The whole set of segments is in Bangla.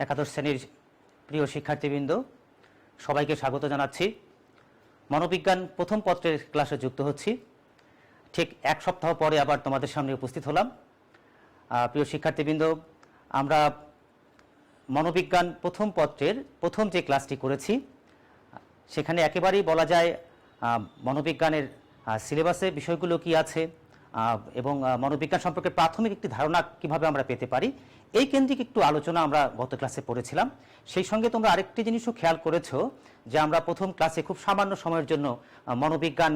একাদশ শ্রেণীর প্রিয় শিক্ষার্থীবৃন্দ, সবাইকে স্বাগত জানাচ্ছি। মনোবিজ্ঞান প্রথম পত্রের ক্লাসে যুক্ত হচ্ছি। ঠিক এক সপ্তাহ পরে আবার তোমাদের সামনে উপস্থিত হলাম। প্রিয় শিক্ষার্থীবৃন্দ, আমরা মনোবিজ্ঞান প্রথম পত্রের প্রথম যে ক্লাসটি করেছি সেখানে একেবারেই বলা যায় মনোবিজ্ঞানের সিলেবাসে বিষয়গুলো কি আছে এবং মনোবিজ্ঞান সম্পর্কে প্রাথমিক একটি ধারণা কিভাবে আমরা পেতে পারি এই কেন্দ্রিক একটু আলোচনা আমরা গত ক্লাসে পড়েছিলাম। সেই সঙ্গে তোমরা আরেকটি জিনিসও খেয়াল করেছো যে আমরা প্রথম ক্লাসে খুব সামান্য সময়ের জন্য মনোবিজ্ঞান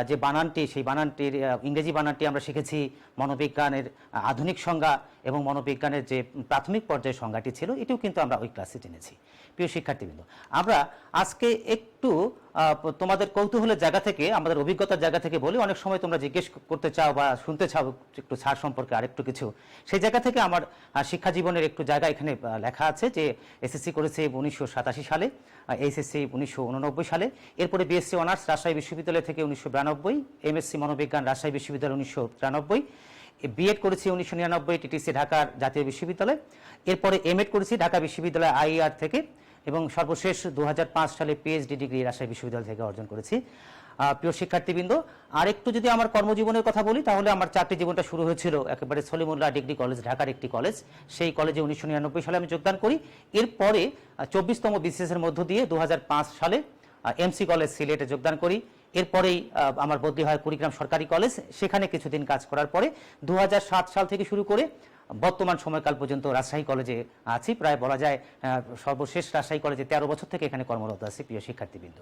যে বানানটি সেই বানানটির ইংরেজি বানানটি আমরা শিখেছি, মনোবিজ্ঞানের আধুনিক সংজ্ঞা এবং মনোবিজ্ঞানের যে প্রাথমিক পর্যায়ের সংজ্ঞাটি ছিল এটিও কিন্তু আমরা ওই ক্লাসে জেনেছি। প্রিয় শিক্ষার্থীবৃন্দ, আমরা আজকে একটু তোমাদের কৌতূহলের জায়গা থেকে, আমাদের অভিজ্ঞতার জায়গা থেকে বলি, অনেক সময় তোমরা জিজ্ঞেস করতে চাও বা শুনতে চাও একটু ছাড় সম্পর্কে আরেকটু কিছু, সেই জায়গা থেকে আমার শিক্ষা জীবনের একটু জায়গা এখানে লেখা আছে যে এসএসসি করেছে 1987 সালে, এইচএসসি 1989 সালে, এরপরে বিএসসি অনার্স রাজশাহী বিশ্ববিদ্যালয় থেকে 1992, এমএসসি মনোবিজ্ঞান রাজশাহী বিশ্ববিদ্যালয় 1993, বিএড করেছি 1999 টিটিসি ঢাকার জাতীয় বিশ্ববিদ্যালয়, এরপরে এমএড করেছি ঢাকা বিশ্ববিদ্যালয় আইইআর থেকে এবং সর্বশেষ 2005 সালে পিএইচডি ডিগ্রি রাজশাহী বিশ্ববিদ্যালয় থেকে অর্জন করেছি। প্রিয় শিক্ষার্থীবৃন্দ, আর একটু যদি আমার কর্মজীবনের কথা বলি তাহলে আমার চাকরি জীবনটা শুরু হয়েছিল একেবারে সলিমুল্লাহ ডিগ্রি কলেজ, ঢাকার একটি কলেজ। সেই কলেজে 1999 সালে আমি যোগদান করি। এরপরে 24তম বিসিএস এর মধ্য দিয়ে 2005 সালে এমসি কলেজ সিলেটে যোগদান করি। এরপরেই আমার বদলি হয় কুড়িগ্রাম সরকারি কলেজ, সেখানে কিছুদিন কাজ করার পরে 2007 সাল থেকে শুরু করে বর্তমান সময়কাল পর্যন্ত রাজশাহী কলেজে আছি। প্রায় বলা যায় সর্বশেষ রাজশাহী কলেজে 13 বছর থেকে এখানে কর্মরত আছি। প্রিয় শিক্ষার্থীবৃন্দ,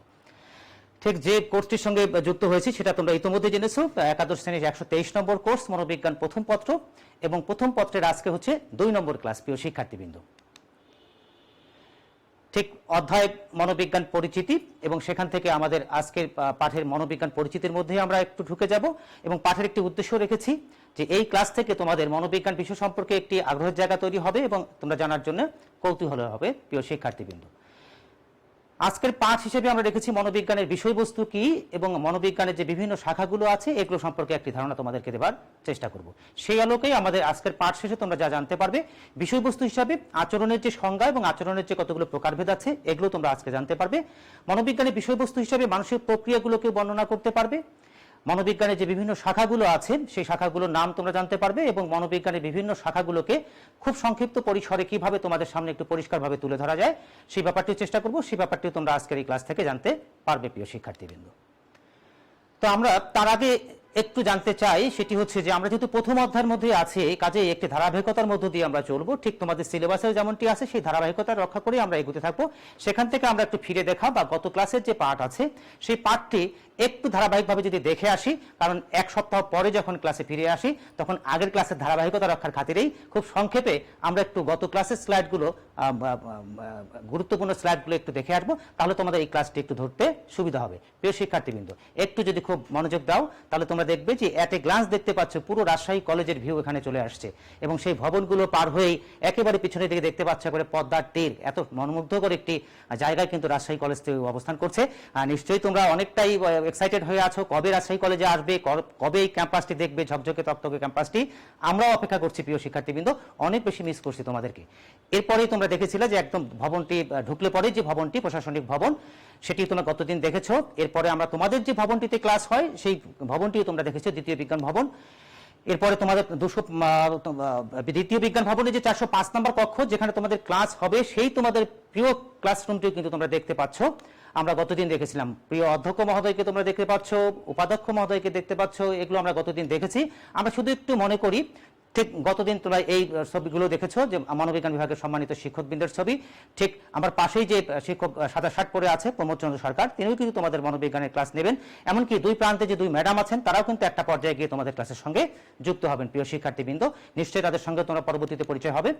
ঠিক যে কোর্সটির সঙ্গে যুক্ত হয়েছি সেটা তোমরা ইতিমধ্যে জেনেছো, একাদশ শ্রেণীর 123 নম্বর কোর্স মনোবিজ্ঞান প্রথম পত্র, এবং প্রথম পত্রের আজকে হচ্ছে 2 নম্বর ক্লাস। প্রিয় শিক্ষার্থীবৃন্দ, ঠিক অধ্যায় মনোবিজ্ঞান পরিচিতি, এবং সেখান থেকে আমাদের আজকের পাঠের মনোবিজ্ঞান পরিচিতির মধ্যে আমরা একটু ঢুকে যাব এবং পাঠের একটি উদ্দেশ্য রেখেছি যে এই ক্লাস থেকে তোমাদের মনোবিজ্ঞান বিষয় সম্পর্কে একটি আগ্রহের জায়গা তৈরি হবে এবং তোমরা জানার জন্য কৌতূহল হবে। প্রিয় শিক্ষার্থীবৃন্দ, আজকের পাঠ হিসেবে আমরা রেখেছি মনোবিজ্ঞানের বিষয়বস্তু কি এবং মনোবিজ্ঞানের যে বিভিন্ন শাখাগুলো আছে এগুলো সম্পর্কে একটি ধারণা তোমাদেরকে দেবার চেষ্টা করব। সেই আলোকেই আমাদের আজকের পাঠ শেষে তোমরা যা জানতে পারবে বিষয়বস্তু হিসাবে আচরণের যে সংজ্ঞা এবং আচরণের যে কতগুলো প্রকারভেদ আছে এগুলো তোমরা আজকে জানতে পারবে। মনোবিজ্ঞানের বিষয়বস্তু হিসাবে মানসিক প্রক্রিয়াগুলোকে বর্ণনা করতে পারবে। মনোবিজ্ঞানের যে বিভিন্ন শাখাগুলো আছে সেই শাখাগুলোর নাম তোমরা জানতে পারবে এবং মনোবিজ্ঞানের বিভিন্ন শাখাগুলোকে খুব সংক্ষিপ্ত পরিসরে কিভাবে তোমাদের সামনে একটু পরিষ্কারভাবে তুলে ধরা যায় সেই ব্যাপারটিও চেষ্টা করব। সেই ব্যাপারটিও তোমরা আজকের এই ক্লাস থেকে জানতে পারবে। প্রিয় শিক্ষার্থীবৃন্দ, তো আমরা তার আগে একটু জানতে চাই সেটি হচ্ছে যে আমরা যেহেতু প্রথম অধ্যায়ের মধ্যে আছে, কাজে একটি ধারাবাহিকতার মধ্য দিয়ে আমরা চলবো। ঠিক তোমাদের সিলেবাসে যেমনটি আছে সেই ধারাবাহিকতা রক্ষা করে আমরা এগোতে থাকবো। সেখান থেকে আমরা একটু ফিরে দেখা বা গত ক্লাসের যে পাঠ আছে সেই পাঠটি একটু ধারাবাহিকভাবে যদি দেখে আসি, কারণ এক সপ্তাহ পরে যখন ক্লাসে ফিরে আসি তখন আগের ক্লাসের ধারাবাহিকতা রক্ষার খাতিরেই খুব সংক্ষেপে আমরা একটু গত ক্লাসের স্লাইডগুলো, গুরুত্বপূর্ণ স্লাইডগুলো একটু দেখে আসবো, তাহলে তোমাদের এই ক্লাসটি একটু ধরতে সুবিধা হবে। প্রিয় শিক্ষার্থীবৃন্দ, একটু যদি খুব মনোযোগ দাও তাহলে তোমরা দেখবে যে এট এ গ্লান্স দেখতে পাচ্ছ পুরো রাজশাহী কলেজের ভিউ এখানে চলে আসছে এবং সেই ভবনগুলো পার হয়েই একেবারে পিছনের দিকে দেখতে পাচ্ছ একেবারে পদ্মার তীর, এত মনোমুগ্ধকর একটি জায়গায় কিন্তু রাজশাহী কলেজটি অবস্থান করছে। নিশ্চয়ই তোমরা অনেকটাই এক্সাইটেড হয়ে আছো কবে রাজশাহী কলেজে আসবে, কবে এই ক্যাম্পাসটি দেখবে, ঝকঝকে তকতকে ক্যাম্পাসটি। আমরাও অপেক্ষা করছি প্রিয় শিক্ষার্থীবৃন্দ, অনেক বেশি মিস করছি তোমাদেরকে। এরপরেই তোমরা দেখেছিলে যে একদম ভবনটি ঢুকলে পরে যে ভবনটি প্রশাসনিক ভবন সেটি তোমরা গতদিন দেখেছো। এরপরে আমরা তোমাদের যে ভবনটিতে ক্লাস হয় সেই ভবনটিও তোমরা দেখেছো, দ্বিতীয় বিজ্ঞান ভবন। এরপরে তোমাদের দ্বিতীয় বিজ্ঞান ভবনে যে 405 নম্বর কক্ষ যেখানে তোমাদের ক্লাস হবে সেই তোমাদের প্রিয় ক্লাসরুমটিও কিন্তু তোমরা দেখতে পাচ্ছ। আমরা গতদিন দেখেছিলাম প্রিয় অধ্যক্ষ মহোদয়কে তোমরা দেখতে পাচ্ছ, উপাধ্যক্ষ মহোদয়কে দেখতে পাচ্ছ, এগুলো আমরা গতদিন দেখেছি। আমরা শুধু একটু মনে করি, ঠিক গতদিন তোমরা এই ছবিগুলো দেখেছো যে মানবিজ্ঞান বিভাগের সম্মানিত শিক্ষকবৃন্দের ছবি। ঠিক আমার পাশেই যে শিক্ষক সাদা শার্ট পরে আছে প্রমোদ চন্দ্র সরকার, তিনিও কিন্তু তোমাদের মনোবিজ্ঞানের ক্লাস নেবেন। এমনকি দুই প্রান্তে যে দুই ম্যাডাম আছেন তারাও কিন্তু একটা পর্যায়ে গিয়ে তোমাদের ক্লাসের সঙ্গে যুক্ত হবেন। প্রিয় শিক্ষার্থীবৃন্দ, নিশ্চয়ই তাদের সঙ্গে তোমরা পরবর্তীতে পরিচয় হবে।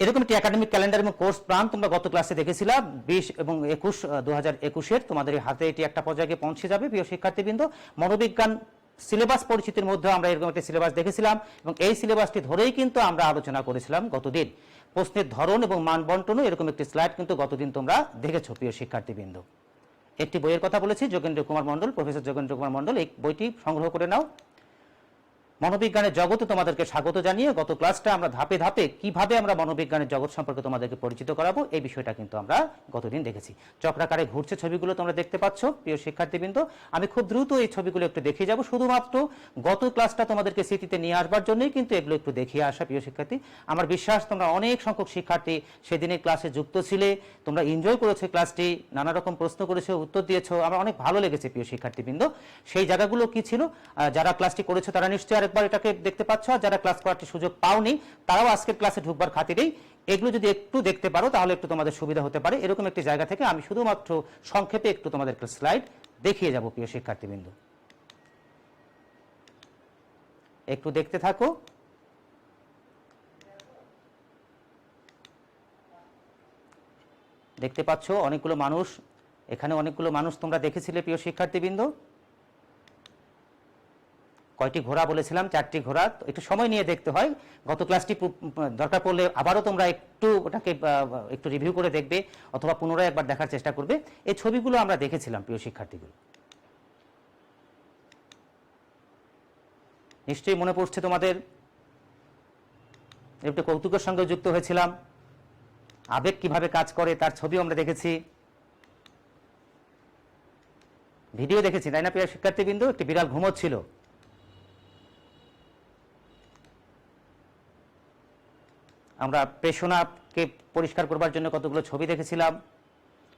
এরকম একটি একাডেমিক ক্যালেন্ডার এবং কোর্স প্ল্যান তোমরা গত ক্লাসে দেখেছিলাম। 20 এবং 21 2021-এর তোমাদের হাতে এটি একটা পর্যায়ে পৌঁছে যাবে। প্রিয় শিক্ষার্থীবৃন্দ, মনোবিজ্ঞান সিলেবাস পরিচিতির মধ্যে আমরা এরকম একটা সিলেবাস দেখেছিলাম এবং এই সিলেবাসটি ধরেই কিন্তু আমরা আলোচনা করেছিলাম গতদিন। প্রশ্নের ধরন এবং মান বন্টনও এরকম একটি স্লাইড কিন্তু গতদিন তোমরা দেখেছো। প্রিয় শিক্ষার্থীবৃন্দ, একটি বইয়ের কথা বলেছি, যোগেন্দ্র কুমার মণ্ডল, প্রফেসর যোগেন্দ্র কুমার মণ্ডল, এই বইটি সংগ্রহ করে নাও। মনোবিজ্ঞানের জগতে তোমাদেরকে স্বাগত জানিয়ে গত ক্লাসটা আমরা ধাপে ধাপে কিভাবে আমরা মনোবিজ্ঞানের জগৎ সম্পর্কে তোমাদেরকে পরিচিত করাবো এই বিষয়টা কিন্তু আমরা গতদিন দেখেছি। চক্রাকারে ঘুরছে ছবিগুলো তোমরা দেখতে পাচ্ছ প্রিয় শিক্ষার্থীবৃন্দ। আমি খুব দ্রুত এই ছবিগুলো একটু দেখিয়ে যাব, শুধুমাত্র গত ক্লাসটা তোমাদেরকে স্মৃতিতে নিয়ে আসবার জন্যই কিন্তু এগুলো একটু দেখিয়ে আসা প্রিয় শিক্ষার্থী। আমার বিশ্বাস তোমরা অনেক সংখ্যক শিক্ষার্থী সেদিনের ক্লাসে যুক্ত ছিলে, তোমরা এনজয় করেছো ক্লাসটি, নানা রকম প্রশ্ন করেছো, উত্তর দিয়েছো, আমার অনেক ভালো লেগেছে প্রিয় শিক্ষার্থীবৃন্দ। সেই জায়গাগুলো কি ছিল, যারা ক্লাসটি করেছো তারা নিশ্চয়ই আরেকবার এটাকে দেখতে পাচ্ছ, আর যারা ক্লাস করার সুযোগ পাওনি তারাও আজকের ক্লাসে ঢুকবার খাতিরেই এগুলো যদি একটু দেখতে পারো তাহলে একটু তোমাদের সুবিধা হতে পারে। এরকম একটি জায়গা থেকে আমি শুধুমাত্র সংক্ষেপে একটু তোমাদের স্লাইড দেখিয়ে যাব প্রিয় শিক্ষার্থীবৃন্দ, একটু দেখতে থাকো। দেখতে পাচ্ছ অনেকগুলো মানুষ, এখানে অনেকগুলো মানুষ তোমরা দেখেছিলে প্রিয় শিক্ষার্থীবৃন্দ। কয়টি ঘোড়া বলেছিলাম? 4টি ঘোড়া। একটু সময় নিয়ে দেখতে হয়, গত ক্লাসটি দরকার পড়লে আবারও তোমরা একটু ওটাকে একটু রিভিউ করে দেখবে অথবা পুনরায় একবার দেখার চেষ্টা করবে। এই ছবিগুলো আমরা দেখেছিলাম প্রিয় শিক্ষার্থীগুলো, নিশ্চয়ই মনে পড়ছে তোমাদের। একটু কৌতুকের সঙ্গে যুক্ত হয়েছিলাম, আবেগ কিভাবে কাজ করে তার ছবিও আমরা দেখেছি, ভিডিও দেখেছি, তাই না প্রিয় শিক্ষার্থীবৃন্দ? একটি বিড়াল ঘুমোচ্ছিল। আমরা প্রেষণাকে পরিষ্কার করবার জন্য কতগুলো ছবি দেখেছিলাম।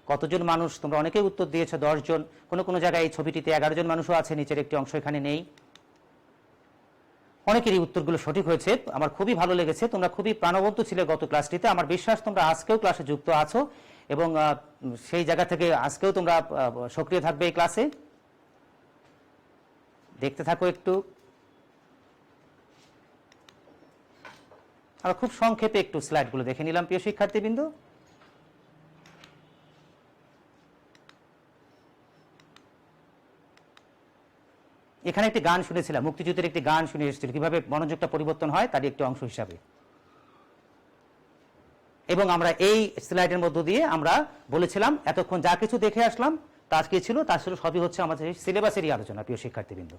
কতজন মানুষ, তোমরা অনেকেই উত্তর দিয়েছো, 10 জন। কোনো কোনো জায়গায় এই ছবিটিতে 11 জন মানুষও আছে, নিচের একটি অংশ এখানে নেই। অনেকেরই উত্তরগুলো সঠিক হয়েছে, আমার খুবই ভালো লেগেছে। তোমরা খুবই প্রাণবন্ত ছিলে গত ক্লাসটিতে, আমার বিশ্বাস তোমরা আজকেও ক্লাসে যুক্ত আছো এবং সেই জায়গা থেকে আজকেও তোমরা সক্রিয় থাকবে এই ক্লাসে। দেখতে থাকো একটু। আমরা খুব সংক্ষেপে একটু স্লাইডগুলো দেখে নিলাম প্রিয় শিক্ষার্থীবৃন্দ। এখানে একটি গান শুনেছিলাম, মুক্তিযুদ্ধের একটি গান শুনে এসেছিল, কিভাবে মনোযোগটা পরিবর্তন হয় তারই একটি অংশ হিসাবে। এবং আমরা এই স্লাইডের মধ্য দিয়ে আমরা বলেছিলাম এতক্ষণ যা কিছু দেখে আসলাম তার কি ছিল, তার ছিল সবই হচ্ছে আমাদের সিলেবাসেরই আলোচনা প্রিয় শিক্ষার্থীবৃন্দ।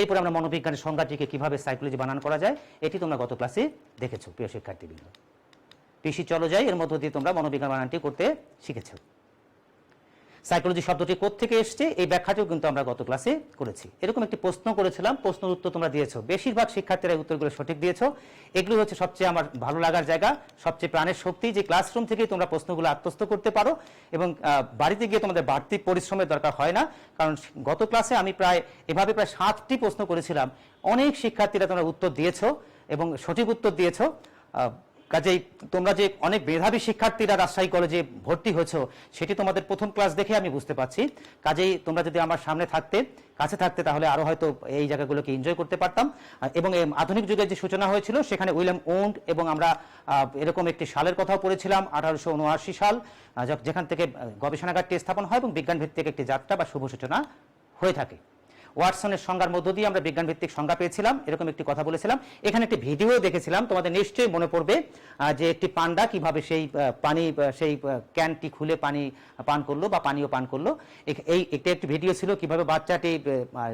এরপর আমরা মনোবিজ্ঞানের সংজ্ঞাটিকে কিভাবে সাইকোলজি বানান করা যায় এটি তোমরা গত ক্লাসে দেখেছো প্রিয় শিক্ষার্থীবৃন্দ। পিসি চলো যাই এর মধ্য দিয়ে তোমরা মনোবিজ্ঞান বানানটি করতে শিখেছো। সাইকোলজি শব্দটি কোত্থেকে এসছে এই ব্যাখ্যাটিও কিন্তু আমরা গত ক্লাসে করেছি। এরকম একটি প্রশ্ন করেছিলাম, প্রশ্নের উত্তর তোমরা দিয়েছো, বেশিরভাগ শিক্ষার্থীরা উত্তরগুলো সঠিক দিয়েছো। এগুলো হচ্ছে সবচেয়ে আমার ভালো লাগার জায়গা, সবচেয়ে প্রাণের শক্তি, যে ক্লাসরুম থেকেই তোমরা প্রশ্নগুলো আত্মস্থ করতে পারো এবং বাড়িতে গিয়ে তোমাদের বাড়তি পরিশ্রমের দরকার হয় না। কারণ গত ক্লাসে আমি প্রায় 7টি প্রশ্ন করেছিলাম, অনেক শিক্ষার্থীরা তোমরা উত্তর দিয়েছো এবং সঠিক উত্তর দিয়েছো। কাজেই তোমরা যে অনেক মেধাবী শিক্ষার্থীরা রাজশাহী কলেজে ভর্তি হয়েছো সেটি তোমাদের প্রথম ক্লাস দেখে আমি বুঝতে পারছি। কাজেই তোমরা যদি আমার সামনে থাকতে, কাছে থাকতে, তাহলে আরো হয়তো এই জায়গাগুলোকে এনজয় করতে পারতাম। এবং এই আধুনিক যুগের যে সূচনা হয়েছিল সেখানে উইলিয়াম ওন্ড এবং আমরা এরকম একটি সালের কথাও পড়েছিলাম, 1879 সাল, যেখান থেকে গবেষণাগারটি স্থাপন হয় এবং বিজ্ঞান ভিত্তিক একটি যাত্রা বা শুভ সূচনা হয়ে থাকে। ওয়াটসনের সংজ্ঞার মধ্য দিয়ে আমরা বিজ্ঞান ভিত্তিক সংজ্ঞা পেয়েছিলাম, এরকম একটি কথা বলেছিলাম। এখানে একটি ভিডিও দেখেছিলাম, তোমাদের নিশ্চয়ই মনে পড়বে যে একটি পান্ডা কিভাবে সেই পানি, সেই ক্যানটি খুলে পানি পান করলো বা পানীয় পান করলো। এই একটি ভিডিও ছিল কিভাবে বাচ্চাটি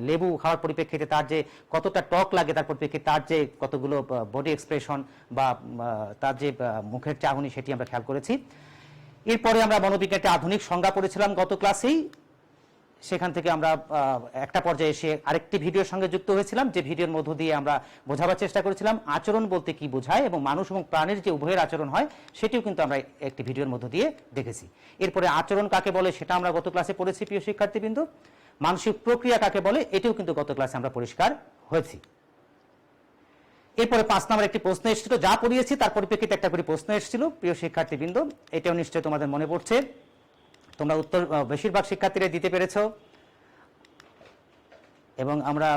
লেবু খাওয়ার পরিপ্রেক্ষিতে তার যে কতটা টক লাগে তার পরিপ্রেক্ষিতে তার যে কতগুলো বডি এক্সপ্রেশন বা তার যে মুখের চাহনি সেটি আমরা খেয়াল করেছি। এরপরে আমরা মনোবিজ্ঞানটি আধুনিক সংজ্ঞা পড়েছিলাম গত ক্লাসেই। সেখান থেকে আমরা একটা পর্যায়ে এসে আরেকটি ভিডিওর সঙ্গে যুক্ত হয়েছিলাম, যে ভিডিওর মধ্য দিয়ে আমরা বোঝাবার চেষ্টা করেছিলাম আচরণ বলতে কি বোঝায় এবং মানুষ এবং প্রাণীর যে উভয়ের আচরণ হয় সেটিও কিন্তু আমরা একটি ভিডিওর মধ্য দিয়ে দেখেছি। এরপরে আচরণ কাকে বলে সেটা আমরা গত ক্লাসে পড়েছি প্রিয় শিক্ষার্থীবৃন্দ। মানসিক প্রক্রিয়া কাকে বলে এটিও কিন্তু গত ক্লাসে আমরা পরিষ্কার হয়েছি। এরপরে 5 নম্বর একটি প্রশ্ন এসেছিল, যা পড়িয়েছি তার পরিপ্রেক্ষিতে একটা করে প্রশ্ন এসেছিল প্রিয় শিক্ষার্থীবৃন্দ, এটাও নিশ্চয়ই তোমাদের মনে পড়ছে। তোমরা উত্তর বেশিরভাগ শিক্ষার্থীরা দিতে পেরেছো। এবং আমরা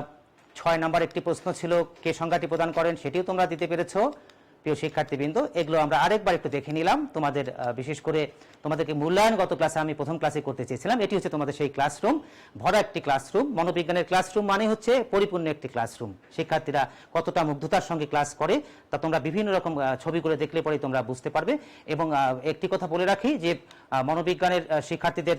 6 নম্বর একটি প্রশ্ন ছিল, কে সংজ্ঞাটি প্রদান করেন, সেটিও তোমরা দিতে পেরেছো প্রিয় শিক্ষার্থীবৃন্দ। এগুলো আমরা আরেকবার একটু দেখে নিলাম, তোমাদের বিশেষ করে তোমাদেরকে মূল্যায়ন গত ক্লাসে আমি প্রথম ক্লাসে করতে চেয়েছিলাম। এটি হচ্ছে তোমাদের সেই ক্লাসরুম, ভরা একটি ক্লাসরুম। মনোবিজ্ঞানের ক্লাসরুম মানে হচ্ছে পরিপূর্ণ একটি ক্লাসরুম। শিক্ষার্থীরা কতটা মুগ্ধতার সঙ্গে ক্লাস করে তা তোমরা বিভিন্ন রকম ছবিগুলো দেখলে পরেই তোমরা বুঝতে পারবে। এবং একটি কথা বলে রাখি যে মনোবিজ্ঞানের শিক্ষার্থীদের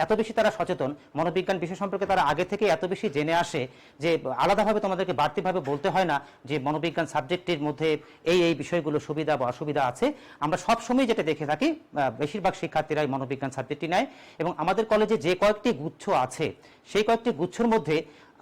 এত বেশি তারা সচেতন, মনোবিজ্ঞান বিষয় সম্পর্কে তারা আগে থেকে এত বেশি জেনে আসে যে আলাদাভাবে তোমাদেরকে বাড়তিভাবে বলতে হয় না যে মনোবিজ্ঞান সাবজেক্টের মধ্যে এই বিষয়গুলো সুবিধা বা অসুবিধা আছে। আমরা সবসময় যেটা দেখে থাকি বেশিরভাগ শিক্ষার্থীরাই মনোবিজ্ঞান সাবজেক্টটি নেয়, এবং আমাদের কলেজে যে কয়েকটি গুচ্ছ আছে সেই কয়েকটি গুচ্ছর মধ্যে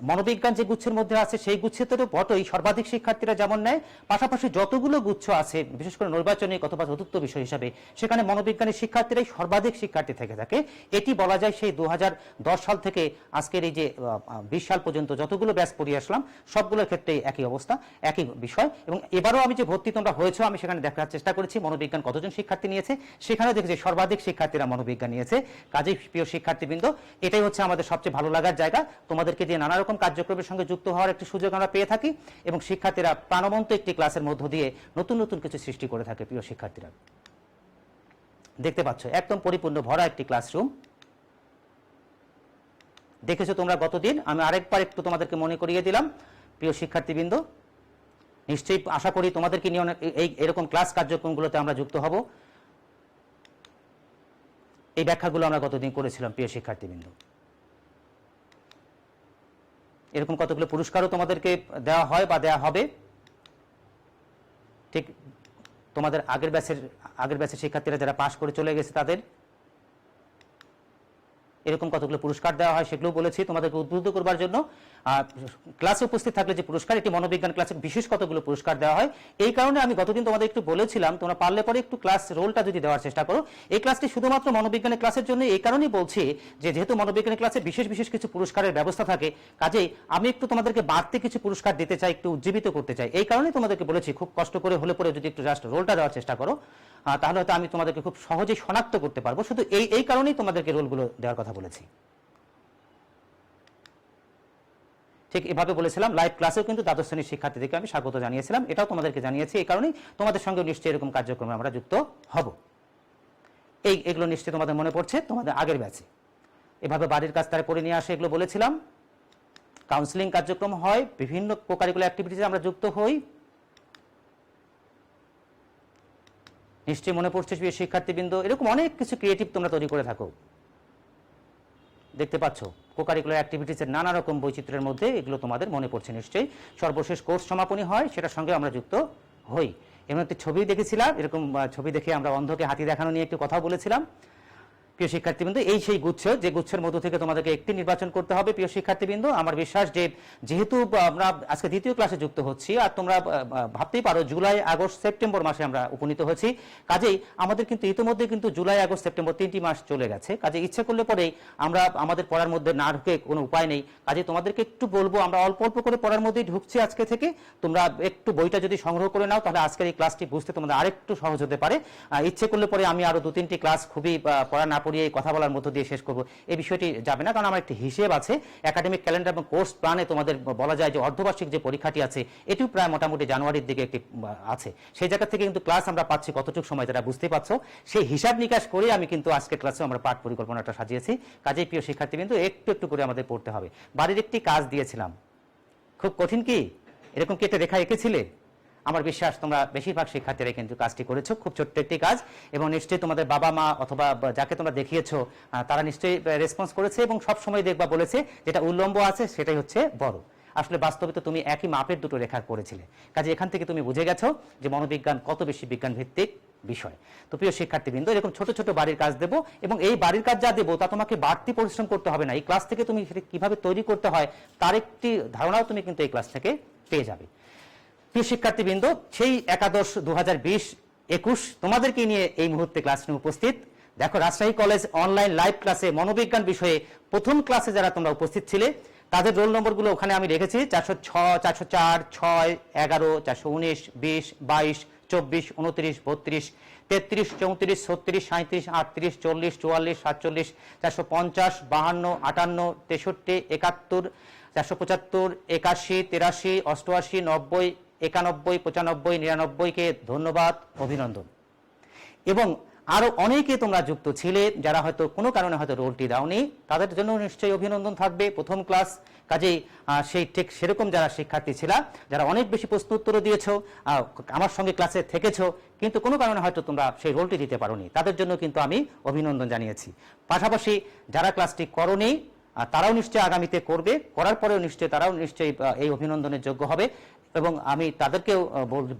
মনোবিজ্ঞান যে গুচ্ছের মধ্যে আছে সেই গুচ্ছের তো বটেই সর্বাধিক শিক্ষার্থীরা যেমন নেয়, পাশাপাশি যতগুলো গুচ্ছ আছে বিশেষ করে নৈর্বাচনিক অথবা চতুর্থ বিষয় হিসাবে সেখানে মনোবিজ্ঞানের শিক্ষার্থীরাই সর্বাধিক শিক্ষার্থী থেকে থাকে। এটি বলা যায় সেই 2010 সাল থেকে আজকের এই যে 20 সাল পর্যন্ত যতগুলো ব্যাচ পড়িয়ে আসলাম সবগুলোর ক্ষেত্রেই একই অবস্থা, একই বিষয়। এবং এবারও আমি যে ভর্তি তোমরা হয়েছো আমি সেখানে দেখার চেষ্টা করেছি মনোবিজ্ঞান কতজন শিক্ষার্থী নিয়েছে, সেখানে দেখেছি সর্বাধিক শিক্ষার্থীরা মনোবিজ্ঞান নিয়েছে। কাজেই প্রিয় শিক্ষার্থীবৃন্দ, এটাই হচ্ছে আমাদের সবচেয়ে ভালো লাগার জায়গা, তোমাদেরকে দিয়ে নানা রকম কার্যক্রমের সঙ্গে যুক্ত হওয়ার একটি সুযোগ আমরা পেয়ে থাকি, এবং শিক্ষার্থীরা প্রাণবন্ত একটি ক্লাসের মধ্য দিয়ে নতুন নতুন কিছু সৃষ্টি করে থাকে। প্রিয় শিক্ষার্থীরা, দেখতে পাচ্ছ একদম পরিপূর্ণ ভরা একটি ক্লাসরুম। দেখেছো তোমরা গতদিন, আমি আরেকবার একটু তোমাদেরকে মনে করিয়ে দিলাম। প্রিয় শিক্ষার্থীবৃন্দ, নিশ্চয়ই আশা করি তোমাদেরকে নিয়ে এরকম ক্লাস কার্যক্রমগুলোতে আমরা যুক্ত হব। এই ব্যাখ্যাগুলো আমরা গতদিন করেছিলাম। প্রিয় শিক্ষার্থীবৃন্দ, এরকম কতগুলো পুরস্কারও তোমাদেরকে দেওয়া হয় বা দেওয়া হবে। ঠিক তোমাদের আগের ব্যাচের শিক্ষার্থীরা যারা পাশ করে চলে গেছে তাদের এরকম কতগুলো পুরস্কার দেওয়া হয়, সেগুলো বলেছি তোমাদেরকে উদ্বুদ্ধ করবার জন্য। ক্লাসে উপস্থিত থাকলে যে পুরস্কার, এটি মনোবিজ্ঞান ক্লাসে বিশেষ কতগুলো পুরস্কার দেওয়া হয়। এই কারণে আমি গতদিন তোমাদের একটু বলেছিলাম তোমরা পারলে পরে একটু ক্লাস রোলটা যদি দেওয়ার চেষ্টা করো। এই ক্লাসটি শুধুমাত্র মনোবিজ্ঞানের ক্লাসের জন্য, এই কারণেই বলছি যে যেহেতু মনোবিজ্ঞানের ক্লাসে বিশেষ বিশেষ কিছু পুরস্কারের ব্যবস্থা থাকে, কাজেই আমি একটু তোমাদেরকে বাড়তি কিছু পুরস্কার দিতে চাই, একটু উজ্জীবিত করতে চাই। এই কারণেই তোমাদেরকে বলেছি খুব কষ্ট করে হলে পরে যদি একটু জাস্ট রোলটা দেওয়ার চেষ্টা করো, তাহলে হয়তো আমি তোমাদেরকে খুব সহজেই শনাক্ত করতে পারবো। শুধু এই কারণেই তোমাদেরকে রোলগুলো দেওয়ার কথা বলেছি। ঠিক এভাবে বলেছিলাম লাইভ ক্লাসেও কিন্তু দ্বাদশ শ্রেণীর শিক্ষার্থীদেরকে আমি স্বাগত জানিয়েছিলাম, এটাও তোমাদেরকে জানিয়েছি। এই কারণেই তোমাদের সঙ্গে নিশ্চয়ই এরকম কার্যক্রমে আমরা যুক্ত হব। এগুলো নিশ্চয়ই তোমাদের মনে পড়ছে তোমাদের আগের ব্যাচে এভাবে বাড়ির কাজ তারা করে নিয়ে আসে, এগুলো বলেছিলাম। কাউন্সিলিং কার্যক্রম হয়, বিভিন্ন কোকারিকুলার অ্যাক্টিভিটিসে আমরা যুক্ত হই, নিশ্চয়ই মনে পড়ছে শিক্ষার্থীবৃন্দ। এরকম অনেক কিছু ক্রিয়েটিভ তোমরা তৈরি করে থাকো, দেখতে পাচ্ছ কোকারিকুলার অ্যাক্টিভিটিসের নানা রকম বৈচিত্র্যের মধ্যে এগুলো তোমাদের মনে পড়ছে নিশ্চয়ই। সর্বশেষ কোর্স সমাপনী হয়, সেটার সঙ্গে আমরা যুক্ত হই। এমন একটি ছবি দেখেছিলাম, এরকম ছবি দেখে আমরা অন্ধকে হাতি দেখানো নিয়ে একটু কথা বলেছিলাম। প্রিয় শিক্ষার্থীবৃন্দ, এই সেই গুচ্ছ, যে গুচ্ছের মধ্য থেকে তোমাদেরকে একটি নির্বাচন করতে হবে। প্রিয় শিক্ষার্থীবৃন্দ, আমার বিশ্বাস যে যেহেতু আমরা আজকে দ্বিতীয় ক্লাসে যুক্ত হচ্ছি, আর তোমরা ভাবতেই পারো জুলাই আগস্ট সেপ্টেম্বর মাসে আমরা উপনীত হয়েছি, কাজেই আমাদের কিন্তু ইতিমধ্যে কিন্তু জুলাই আগস্ট সেপ্টেম্বর 3টি মাস চলে গেছে। কাজে ইচ্ছে করলে পরেই আমরা আমাদের পড়ার মধ্যে না ঢুকে কোনো উপায় নেই। কাজে তোমাদেরকে একটু বলবো, আমরা অল্প অল্প করে পড়ার মধ্যেই ঢুকছি আজকে থেকে। তোমরা একটু বইটা যদি সংগ্রহ করে নাও তাহলে আজকের এই ক্লাসটি বুঝতে তোমাদের আরেকটু সহজ হতে পারে। ইচ্ছে করলে পরে আমি আরো 2-3টি ক্লাস খুবই পড়া না পড়িয়ে কথা বলার মধ্য দিয়ে শেষ করব, এই বিষয়টি যাবে না, কারণ আমার একটি হিসেব আছে। একাডেমিক ক্যালেন্ডার এবং কোর্স প্ল্যানে তোমাদের বলা যায় যে অর্ধবার্ষিক যে পরীক্ষাটি আছে এটিও প্রায় মোটামুটি জানুয়ারির দিকে একটি আছে। সেই জায়গা থেকে কিন্তু ক্লাস আমরা পাচ্ছি কতটুকু সময়, তারা বুঝতে পারছো। সেই হিসাব নিকাশ করে আমি কিন্তু আজকে ক্লাসে আমরা পাঠ পরিকল্পনাটা সাজিয়েছি। কাজেই প্রিয় শিক্ষার্থী কিন্তু একটু একটু করে আমাদের পড়তে হবে। বাড়ির একটি কাজ দিয়েছিলাম, খুব কঠিন কি? এরকম কি একটা রেখা এঁকেছিলে? আমার বিশ্বাস তোমরা বেশিরভাগ শিক্ষার্থীরা কিন্তু কাজটি করেছো, খুব ছোট্ট একটি কাজ, এবং নিশ্চয়ই তোমাদের বাবা মা অথবা যাকে তোমরা দেখিয়েছো তারা নিশ্চয়ই রেসপন্স করেছে, এবং সব সময় দেখবা বলেছে যেটা উল্লম্ব আছে সেটাই হচ্ছে বড়। আসলে বাস্তবে তো তুমি একই মাপের দুটো রেখা করেছিলে। কাজে এখান থেকে তুমি বুঝে গেছো যে মনোবিজ্ঞান কত বেশি বিজ্ঞান ভিত্তিক বিষয়। তো প্রিয় শিক্ষার্থীবৃন্দ, এরকম ছোট ছোট বাড়ির কাজ দেবো, এবং এই বাড়ির কাজ যা দেবো তা তোমাকে বাড়তি পরিশ্রম করতে হবে না। এই ক্লাস থেকে তুমি কিভাবে তৈরি করতে হয় তার একটি ধারণাও তুমি কিন্তু এই ক্লাস থেকে পেয়ে যাবে। প্রিয় শিক্ষার্থীবৃন্দ, সেই একাদশ 2020-21 তোমাদেরকে নিয়ে এই মুহূর্তে ক্লাসরুমে উপস্থিত। দেখো, রাজশাহী কলেজ অনলাইন লাইভ ক্লাসে মনোবিজ্ঞান বিষয়ে প্রথম ক্লাসে যারা তোমরা উপস্থিত ছিলে তাদের রোল নম্বরগুলো ওখানে আমি রেখেছি। 406, 404, 6, 11, 419, 20, 22, 24, 29, 32, 33, 34, 36, 37, 38, 40, 44, 47, 450, 52, 58, 63, 71, 475, 81, 83, 88, 90, 91, 95, 99কে ধন্যবাদ, অভিনন্দন। এবং আরো অনেকে তোমরা যুক্ত ছিলে যারা হয়তো কোনো কারণে হয়তো রোলটি দাওনি, তাদের জন্য নিশ্চয়ই অভিনন্দন থাকবে। প্রথম ক্লাস, কাজেই সেই ঠিক সেরকম যারা শিক্ষার্থী ছিল, যারা অনেক বেশি প্রশ্ন উত্তর দিয়েছো, আমার সঙ্গে ক্লাসে থেকেছো, কিন্তু কোনো কারণে হয়তো তোমরা সেই রোলটি দিতে পারোনি, তাদের জন্য কিন্তু আমি অভিনন্দন জানিয়েছি। পাশাপাশি যারা ক্লাসটি করোনি তারাও নিশ্চয়ই আগামীতে করবে, করার পরেও নিশ্চয়ই তারাও নিশ্চয়ই এই অভিনন্দনের যোগ্য হবে। এবং আমি তাদেরকেও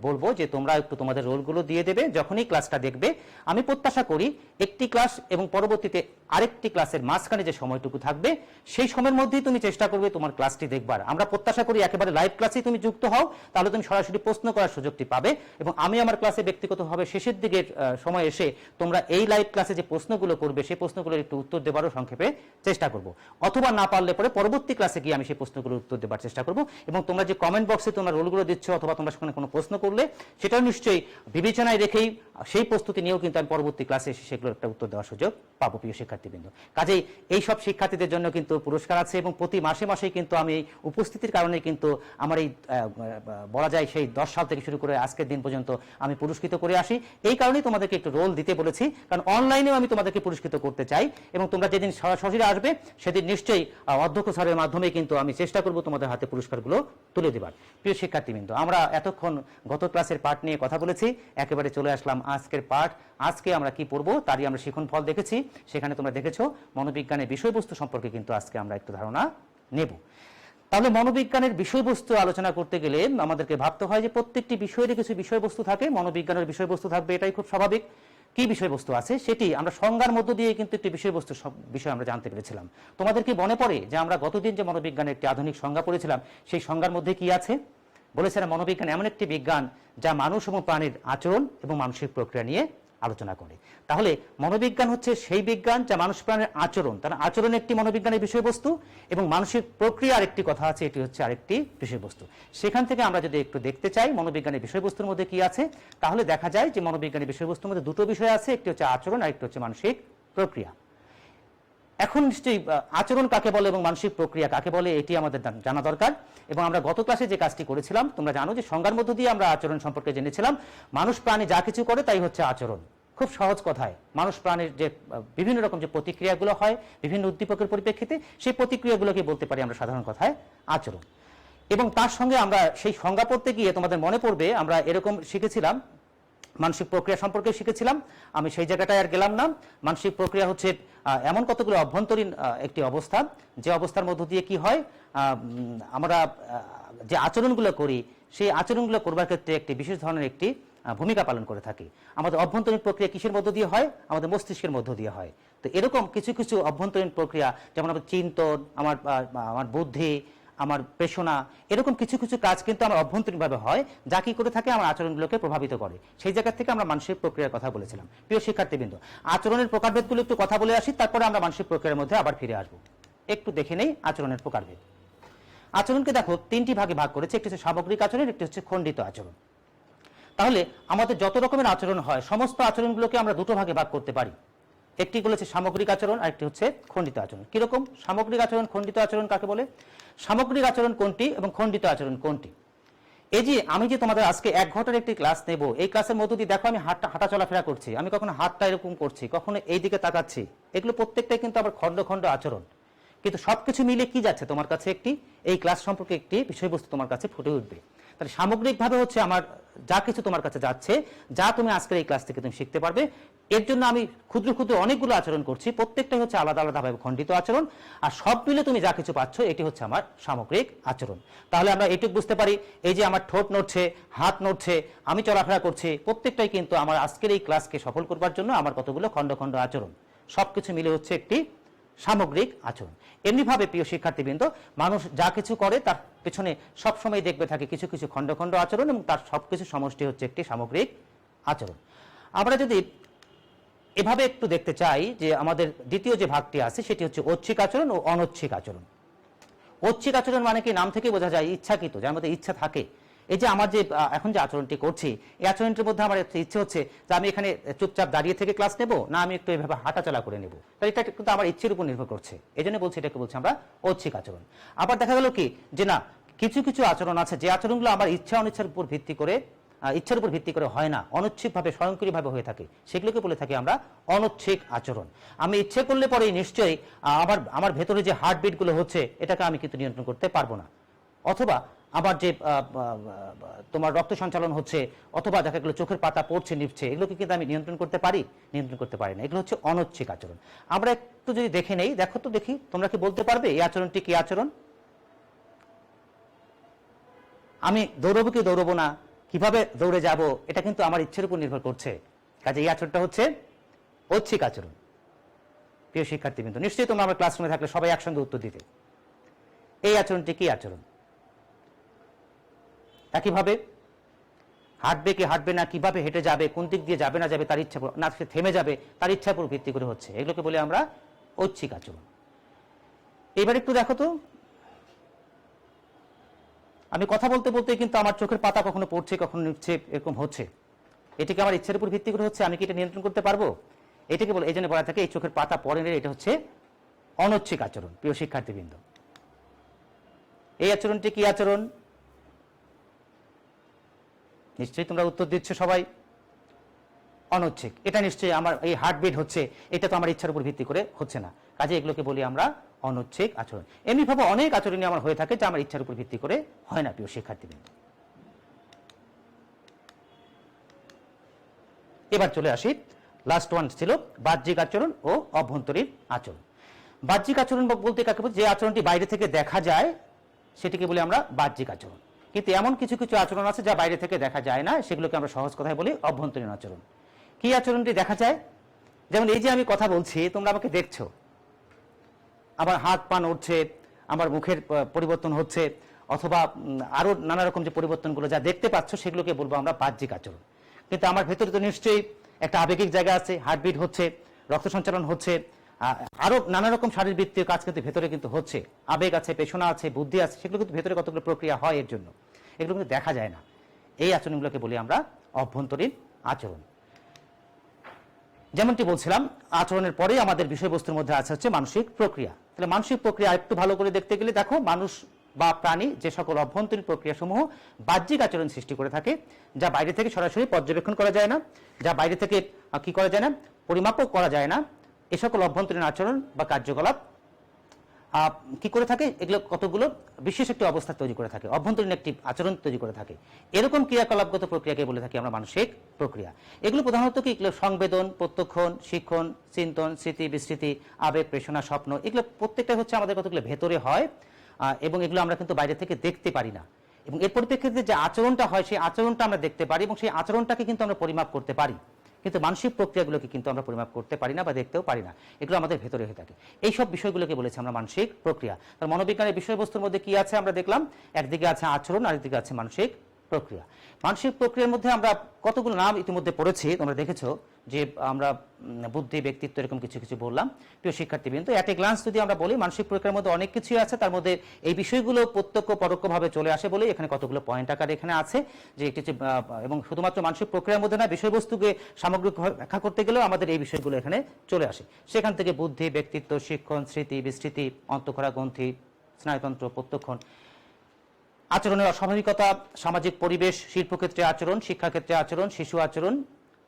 বলবো যে তোমরা একটু তোমাদের রোলগুলো দিয়ে দেবে যখনই ক্লাসটা দেখবে। আমি প্রত্যাশা করি একটি ক্লাস এবং পরবর্তীতে আরেকটি ক্লাসের মাঝখানে যে সময়টুকু থাকবে সেই সময়ের মধ্যেই তুমি চেষ্টা করবে তোমার ক্লাসটি দেখবার। আমরা প্রত্যাশা করি একেবারে লাইভ ক্লাসেই তুমি যুক্ত হও, তাহলে তুমি সরাসরি প্রশ্ন করার সুযোগটি পাবে। এবং আমি আমার ক্লাসে ব্যক্তিগতভাবে শেষের দিকের সময় এসে তোমরা এই লাইভ ক্লাসে যে প্রশ্নগুলো করবে সেই প্রশ্নগুলোর একটু উত্তর দেবারও সংক্ষেপে চেষ্টা করব, অথবা না পারলে পরে পরবর্তী ক্লাসে গিয়ে আমি সেই প্রশ্নগুলোর উত্তর দেবার চেষ্টা করব। এবং তোমরা যে কমেন্ট বক্সে তোমরা রোলগুলো দিচ্ছ অথবা তোমরা সেখানে কোনো প্রশ্ন করলে সেটাও নিশ্চয়ই বিবেচনায় রেখেই সেই প্রস্তুতি নিয়েও কিন্তু আমি পরবর্তী ক্লাসে এসে সেগুলোর একটা উত্তর দেওয়ার সুযোগ পাবো প্রিয় শিক্ষার্থীবৃন্দ। কাজেই এই সব শিক্ষার্থীদের জন্য কিন্তু পুরস্কার আছে এবং প্রতি মাসে মাসেই কিন্তু আমি উপস্থিতির কারণে কিন্তু আমার এই বলা যায় সেই 10 সাল থেকে শুরু করে আজকের দিন পর্যন্ত আমি পুরস্কৃত করে আসি। এই কারণেই তোমাদেরকে একটু রোল দিতে বলেছি, কারণ অনলাইনেও আমি তোমাদেরকে পুরস্কৃত করতে চাই। এবং তোমরা যেদিন সরাসরি আসবে সেদিন নিশ্চয়ই অধ্যক্ষ স্যারের মাধ্যমে কিন্তু আমি চেষ্টা করব তোমাদের হাতে পুরস্কারগুলো তুলে দেবার। প্রিয় শিক্ষার্থীবৃন্দ, আমরা এতক্ষণ গত ক্লাসের পাঠ নিয়ে কথা বলেছি, একেবারে চলে আসলাম আজকের পাঠ। আজকে আমরা কি পড়বো তারই আমরা শিখন ফল দেখেছি, সেখানে তোমরা দেখেছো মনোবিজ্ঞানের বিষয়বস্তু সম্পর্কে কিন্তু আজকে আমরা একটু ধারণা নেব। তাহলে মনোবিজ্ঞানের বিষয়বস্তু আলোচনা করতে গেলে আমাদেরকে ভাবতে হয় যে প্রত্যেকটি বিষয়ের কিছু বিষয়বস্তু থাকে, মনোবিজ্ঞানের বিষয়বস্তু থাকবে, এটাই খুব স্বাভাবিক। কি বিষয়বস্তু আছে সেটি আমরা সংজ্ঞার মধ্য দিয়ে কিন্তু একটি বিষয়বস্তু বিষয় আমরা জানতে পেরেছিলাম। তোমাদের কি মনে পড়ে যে আমরা গতদিন যে মনোবিজ্ঞানের একটি আধুনিক সংজ্ঞা পড়েছিলাম সেই সংজ্ঞার মধ্যে কি আছে? বলেছিলাম মনোবিজ্ঞান এমন একটি বিজ্ঞান যা মানুষ এবং প্রাণীর আচরণ এবং মানসিক প্রক্রিয়া নিয়ে আলোচনা করে। তাহলে মনোবিজ্ঞান হচ্ছে সেই বিজ্ঞান যা মানুষ প্রাণের আচরণ, তার আচরণ একটি মনোবিজ্ঞানের বিষয়বস্তু এবং মানসিক প্রক্রিয়ার একটি কথা আছে, এটি হচ্ছে আরেকটি বিষয়বস্তু। সেখান থেকে আমরা যদি একটু দেখতে চাই মনোবিজ্ঞানের বিষয়বস্তুর মধ্যে কি আছে, তাহলে দেখা যায় যে মনোবিজ্ঞানের বিষয়বস্তুর মধ্যে দুটো বিষয় আছে, একটি হচ্ছে আচরণ আর একটি হচ্ছে মানসিক প্রক্রিয়া। এখন নিশ্চয়ই আচরণ কাকে বলে এবং মানসিক প্রক্রিয়া কাকে বলে এটি আমাদের জানা দরকার। এবং আমরা গত ক্লাসে যে কাজটি করেছিলাম তোমরা জানো যে সংজ্ঞার মধ্য দিয়ে আমরা আচরণ সম্পর্কে জেনেছিলাম। মানুষ প্রাণী যা কিছু করে তাই হচ্ছে আচরণ। খুব সহজ কথায় মানুষ প্রাণীর যে বিভিন্ন রকম যে প্রতিক্রিয়াগুলো হয় বিভিন্ন উদ্দীপকের পরিপ্রেক্ষিতে, সেই প্রতিক্রিয়াগুলোকে বলতে পারি আমরা সাধারণ কথায় আচরণ। এবং তার সঙ্গে আমরা সেই সংজ্ঞা পড়তে গিয়ে তোমাদের মনে পড়বে আমরা এরকম শিখেছিলাম, মানসিক প্রক্রিয়া সম্পর্কে শিখেছিলাম। আমি সেই জায়গাটায় আর গেলাম না। মানসিক প্রক্রিয়া হচ্ছে এমন কতগুলো অভ্যন্তরীণ একটি অবস্থা, যে অবস্থার মধ্য দিয়ে কি হয় আমরা যে আচরণগুলো করি সেই আচরণগুলো করবার ক্ষেত্রে একটি বিশেষ ধরনের একটি ভূমিকা পালন করে থাকি। আমাদের অভ্যন্তরীণ প্রক্রিয়া কিসের মধ্য দিয়ে হয়? আমাদের মস্তিষ্কের মধ্য দিয়ে হয়। তো এরকম কিছু কিছু অভ্যন্তরীণ প্রক্রিয়া, যেমন আমার চিন্তন, আমার বুদ্ধি, আমার পেশনা, এরকম কিছু কিছু কাজ কিন্তু আমার অভ্যন্তরীণভাবে হয় যা কি করে থাকে আমার আচরণগুলোকে প্রভাবিত করে। সেই জায়গা থেকে আমরা মানসিক প্রক্রিয়ার কথা বলেছিলাম। প্রিয় শিক্ষার্থীবৃন্দ, আচরণের প্রকারভেদগুলো একটু কথা বলে আসি, তারপরে আমরা মানসিক প্রক্রিয়ার মধ্যে আবার ফিরে আসবো। একটু দেখে নেই আচরণের প্রকারভেদ। আচরণকে দেখো তিনটি ভাগে ভাগ করেছে, একটি হচ্ছে সামগ্রিক আচরণ, একটি হচ্ছে খণ্ডিত আচরণ। তাহলে আমাদের যত রকমের আচরণ হয় সমস্ত আচরণগুলোকে আমরা দুটো ভাগে ভাগ করতে পারি, একটি হচ্ছে সামগ্রিক আচরণ আর একটি হচ্ছে খণ্ডিত আচরণ। কিরকম সামগ্রিক আচরণ খণ্ডিত আচরণ কাকে বলে? সামগ্রিক আচরণ কোনটি এবং খণ্ডিত আচরণ কোনটি? এই যে আমি যে তোমাদের আজকে 1 ঘন্টার একটি ক্লাস নেব, এই ক্লাসের মধ্য দিয়ে দেখো আমি হাঁটা চলাফেরা করছি, আমি কখনো হাতটা এরকম করছি, কখনো এই দিকে তাকাচ্ছি, এগুলো প্রত্যেকটাই কিন্তু আবার খণ্ড খণ্ড আচরণ। কিন্তু সবকিছু মিলে কি যাচ্ছে তোমার কাছে? একটি এই ক্লাস সম্পর্কে একটি বিষয়বস্তু তোমার কাছে ফুটে উঠবে। তাহলে সামগ্রিকভাবে হচ্ছে আমার যা কিছু তোমার কাছে যাচ্ছে, যা তুমি আজকের এই ক্লাস থেকে তুমি শিখতে পারবে। এর জন্য আমি ক্ষুদ্র ক্ষুদ্র অনেকগুলো আচরণ করছি, প্রত্যেকটাই হচ্ছে আলাদা আলাদাভাবে খণ্ডিত আচরণ, আর সব মিলে তুমি যা কিছু পাচ্ছ এটি হচ্ছে আমার সামগ্রিক আচরণ। তাহলে আমরা এটুকু বুঝতে পারি, এই যে আমার ঠোঁট নড়ছে, হাত নড়ছে, আমি চলাফেরা করছি, প্রত্যেকটাই কিন্তু আমার আজকের এই ক্লাসকে সফল করবার জন্য আমার কতগুলো খণ্ড খণ্ড আচরণ, সবকিছু মিলে হচ্ছে একটি সামগ্রিক আচরণ। এমনিভাবে প্রিয় শিক্ষার্থীবৃন্দ, মানুষ যা কিছু করে তার পেছনে সবসময় দেখবে থাকে কিছু কিছু খণ্ড খণ্ড আচরণ এবং তার সবকিছু সমষ্টি হচ্ছে একটি সামগ্রিক আচরণ। আমরা যদি এভাবে একটু দেখতে চাই যে আমাদের দ্বিতীয় যে ভাগটি আছে সেটি হচ্ছে ঐচ্ছিক আচরণ ও অনৈচ্ছিক আচরণ। ঐচ্ছিক আচরণ মানে কি? নাম থেকে বোঝা যায় ইচ্ছাকৃত, যার মধ্যে ইচ্ছা থাকে। এই যে আমার যে এখন যে আচরণটি করছি, এই আচরণটির মধ্যে আমার ইচ্ছে হচ্ছে যে আমি এখানে চুপচাপ দাঁড়িয়ে থেকে ক্লাস নেব, না আমি একটু এভাবে হাঁটাচলা করে নেব, তাই এটা কিন্তু আমার ইচ্ছের উপর নির্ভর করছে। এই জন্য বলছি এটাকে বলছি আমরা ঐচ্ছিক আচরণ। আবার দেখা গেল কি যে না, কিছু কিছু আচরণ আছে যে আচরণগুলো আমার ইচ্ছা অনিচ্ছার উপর ভিত্তি করে ইচ্ছার উপর ভিত্তি করে হয় না, অনৈচ্ছিকভাবে স্বয়ংক্রিয়ভাবে হয়ে থাকে, সেগুলোকে বলে থাকি আমরা অনৈচ্ছিক আচরণ। আমি ইচ্ছে করলে পরে নিশ্চয়ই আমার ভেতরে যে হার্টবিটগুলো হচ্ছে এটাকে আমি কিন্তু নিয়ন্ত্রণ করতে পারবো না, অথবা আবার যে তোমার রক্ত সঞ্চালন হচ্ছে, অথবা দেখা গেলো চোখের পাতা পড়ছে নিভছে, এগুলোকে কিন্তু আমি নিয়ন্ত্রণ করতে পারি? নিয়ন্ত্রণ করতে পারি না। এগুলো হচ্ছে অনৈচ্ছিক আচরণ। আমরা একটু যদি দেখে নেই, দেখো তো দেখি তোমরা কি বলতে পারবে এই আচরণটি কি আচরণ? আমি দৌড়বো কি দৌড়বো না, কিভাবে দৌড়ে যাব, এটা কিন্তু আমার ইচ্ছের উপর নির্ভর করছে। কাজে এই আচরণটা হচ্ছে ঐচ্ছিক আচরণ। প্রিয় শিক্ষার্থীবৃন্দ, নিশ্চয়ই তোমরা আমার ক্লাসরুমে থাকলে সবাই একসঙ্গে উত্তর দিতে। এই আচরণটি কি আচরণ? একইভাবে হাঁটবে কি হাঁটবে না, কিভাবে হেঁটে যাবে, কোন দিক দিয়ে যাবে না যাবে তার ইচ্ছা, না সে থেমে যাবে তার ইচ্ছার উপর ভিত্তি করে হচ্ছে, এগুলোকে বলে আমরা ঐচ্ছিক আচরণ। এবার একটু দেখো তো, আমি কথা বলতে বলতে কিন্তু আমার চোখের পাতা কখনো পড়ছে কখনো নিচ্ছে, এরকম হচ্ছে, এটাকে আমার ইচ্ছার উপর ভিত্তি করে হচ্ছে, আমি কি এটা নিয়ন্ত্রণ করতে পারবো? এটাকে বলে, এই জন্য বলা থাকে এই চোখের পাতা পড়ে নেই, এটা হচ্ছে অনৈচ্ছিক আচরণ। প্রিয় শিক্ষার্থীবৃন্দ, এই আচরণটি কি আচরণ? নিশ্চয়ই তোমরা উত্তর দিচ্ছ সবাই অনৈচ্ছিক। এটা নিশ্চয়ই আমার এই হার্টবিট হচ্ছে, এটা তো আমার ইচ্ছার উপর ভিত্তি করে হচ্ছে না, কাজে এগুলোকে বলি আমরা অনৈচ্ছিক আচরণ। এমনিভাবে অনেক আচরণই আমার হয়ে থাকে যা আমার ইচ্ছার উপর ভিত্তি করে হয় না। প্রিয় শিক্ষার্থীবৃন্দ, এবার চলে আসি, লাস্ট ওয়ান ছিল বাহ্যিক আচরণ ও অভ্যন্তরীণ আচরণ। বাহ্যিক আচরণ বলতে কাকে বলি? যে আচরণটি বাইরে থেকে দেখা যায় সেটিকে বলি আমরা বাহ্যিক আচরণ। কিন্তু এমন কিছু কিছু আচরণ আছে যা বাইরে থেকে দেখা যায় না, সেগুলোকে আমরা সহজ কথায় বলি অভ্যন্তরীণ আচরণ। কি আচরণটি দেখা যায়? যেমন এই যে আমি কথা বলছি, তোমরা আমাকে দেখছো, আমার হাত পা নড়ছে, আমার মুখের পরিবর্তন হচ্ছে, অথবা আরো নানা রকম যে পরিবর্তনগুলো যা দেখতে পাচ্ছ সেগুলোকে বলবো আমরা বাহ্যিক আচরণ। কিন্তু আমার ভেতরে তো নিশ্চয়ই একটা আবেগিক জায়গা আছে, হার্টবিট হচ্ছে, রক্ত সঞ্চালন হচ্ছে, আরো নানা রকম শারীরবৃত্তীয় কাজ কিন্তু ভেতরে কিন্তু হচ্ছে, আবেগ আছে, পেশনা আছে, বুদ্ধি আছে, সেগুলো কিন্তু ভেতরে কতগুলো প্রক্রিয়া হয় এর জন্য, এগুলো কিন্তু দেখা যায় না। এই আচরণগুলোকে বলি আমরা অভ্যন্তরীণ আচরণ। যেমনটি বলছিলাম, আচরণের পরেই আমাদের বিষয়বস্তুর মধ্যে আছে হচ্ছে মানসিক প্রক্রিয়া। তাহলে মানসিক প্রক্রিয়া একটু ভালো করে দেখতে গেলে দেখো, মানুষ বা প্রাণী যে সকল অভ্যন্তরীণ প্রক্রিয়া সমূহ বাহ্যিক আচরণ সৃষ্টি করে থাকে, যা বাইরে থেকে সরাসরি পর্যবেক্ষণ করা যায় না, যা বাইরে থেকে কি করা যায় না, পরিমাপও করা যায় না, এ সকল অভ্যন্তরীণ আচরণ বা কার্যকলাপ কি করে থাকে, এগুলো কতগুলো বিশেষ একটি অবস্থা তৈরি করে থাকে, অভ্যন্তরীণ একটি আচরণ তৈরি করে থাকে। এরকম ক্রিয়াকলাপগত প্রক্রিয়াকে বলে থাকি আমরা মানসিক প্রক্রিয়া। এগুলো প্রধানত কি, এগুলো সংবেদন, প্রত্যক্ষণ, শিক্ষণ, চিন্তন, স্মৃতি, বিস্মৃতি, আবেগ, প্রেষণা, স্বপ্ন, এগুলো প্রত্যেকটা হচ্ছে আমাদের কতগুলো ভেতরে হয়, এবং এগুলো আমরা কিন্তু বাইরে থেকে দেখতে পারি না। এবং এর পরিপ্রেক্ষিতে যে আচরণটা হয় সেই আচরণটা আমরা দেখতে পারি, এবং সেই আচরণটাকে কিন্তু আমরা পরিমাপ করতে পারি, কিন্তু মানসিক প্রক্রিয়াগুলোকে কিন্তু আমরা পরিমাপ করতে পারি না বা দেখতেও পারি না, এগুলো আমাদের ভেতরে হয়ে থাকে। এইসব বিষয়গুলোকে বলেছি আমরা মানসিক প্রক্রিয়া। তার মনোবিজ্ঞানের বিষয়বস্তুর মধ্যে কি আছে আমরা দেখলাম, একদিকে আছে আচরণ, আরেকদিকে আছে মানসিক প্রক্রিয়া। মানসিক প্রক্রিয়ার মধ্যে আমরা কতগুলো নাম ইতিমধ্যে পড়েছি, তোমরা দেখেছো যে আমরা বুদ্ধি, ব্যক্তিত্ব, এরকম কিছু কিছু বললাম। প্রিয় শিক্ষার্থীবৃন্দ, অ্যাট এ গ্লান্স যদি আমরা বলি, মানসিক প্রক্রিয়ার মধ্যে অনেক কিছুই আছে, তার মধ্যে এই বিষয়গুলো প্রত্যক্ষ পরোক্ষভাবে চলে আসে বলে এখানে কতগুলো পয়েন্ট আকারে এখানে আছে, যে একটি এবং শুধুমাত্র মানসিক প্রক্রিয়ার মধ্যে না, বিষয়বস্তুকে সামগ্রিকভাবে ব্যাখ্যা করতে গেলেও আমাদের এই বিষয়গুলো এখানে চলে আসে। সেখান থেকে বুদ্ধি, ব্যক্তিত্ব, শিক্ষণ, স্মৃতি, বিস্মৃতি, অন্তঃক্ষরা, গ্রন্থি, স্নায়ুতন্ত্র, প্রত্যক্ষণ, আচরণের অস্বাভাবিকতা, সামাজিক পরিবেশ, শিল্পক্ষেত্রে আচরণ, শিক্ষাক্ষেত্রে আচরণ, শিশু আচরণ,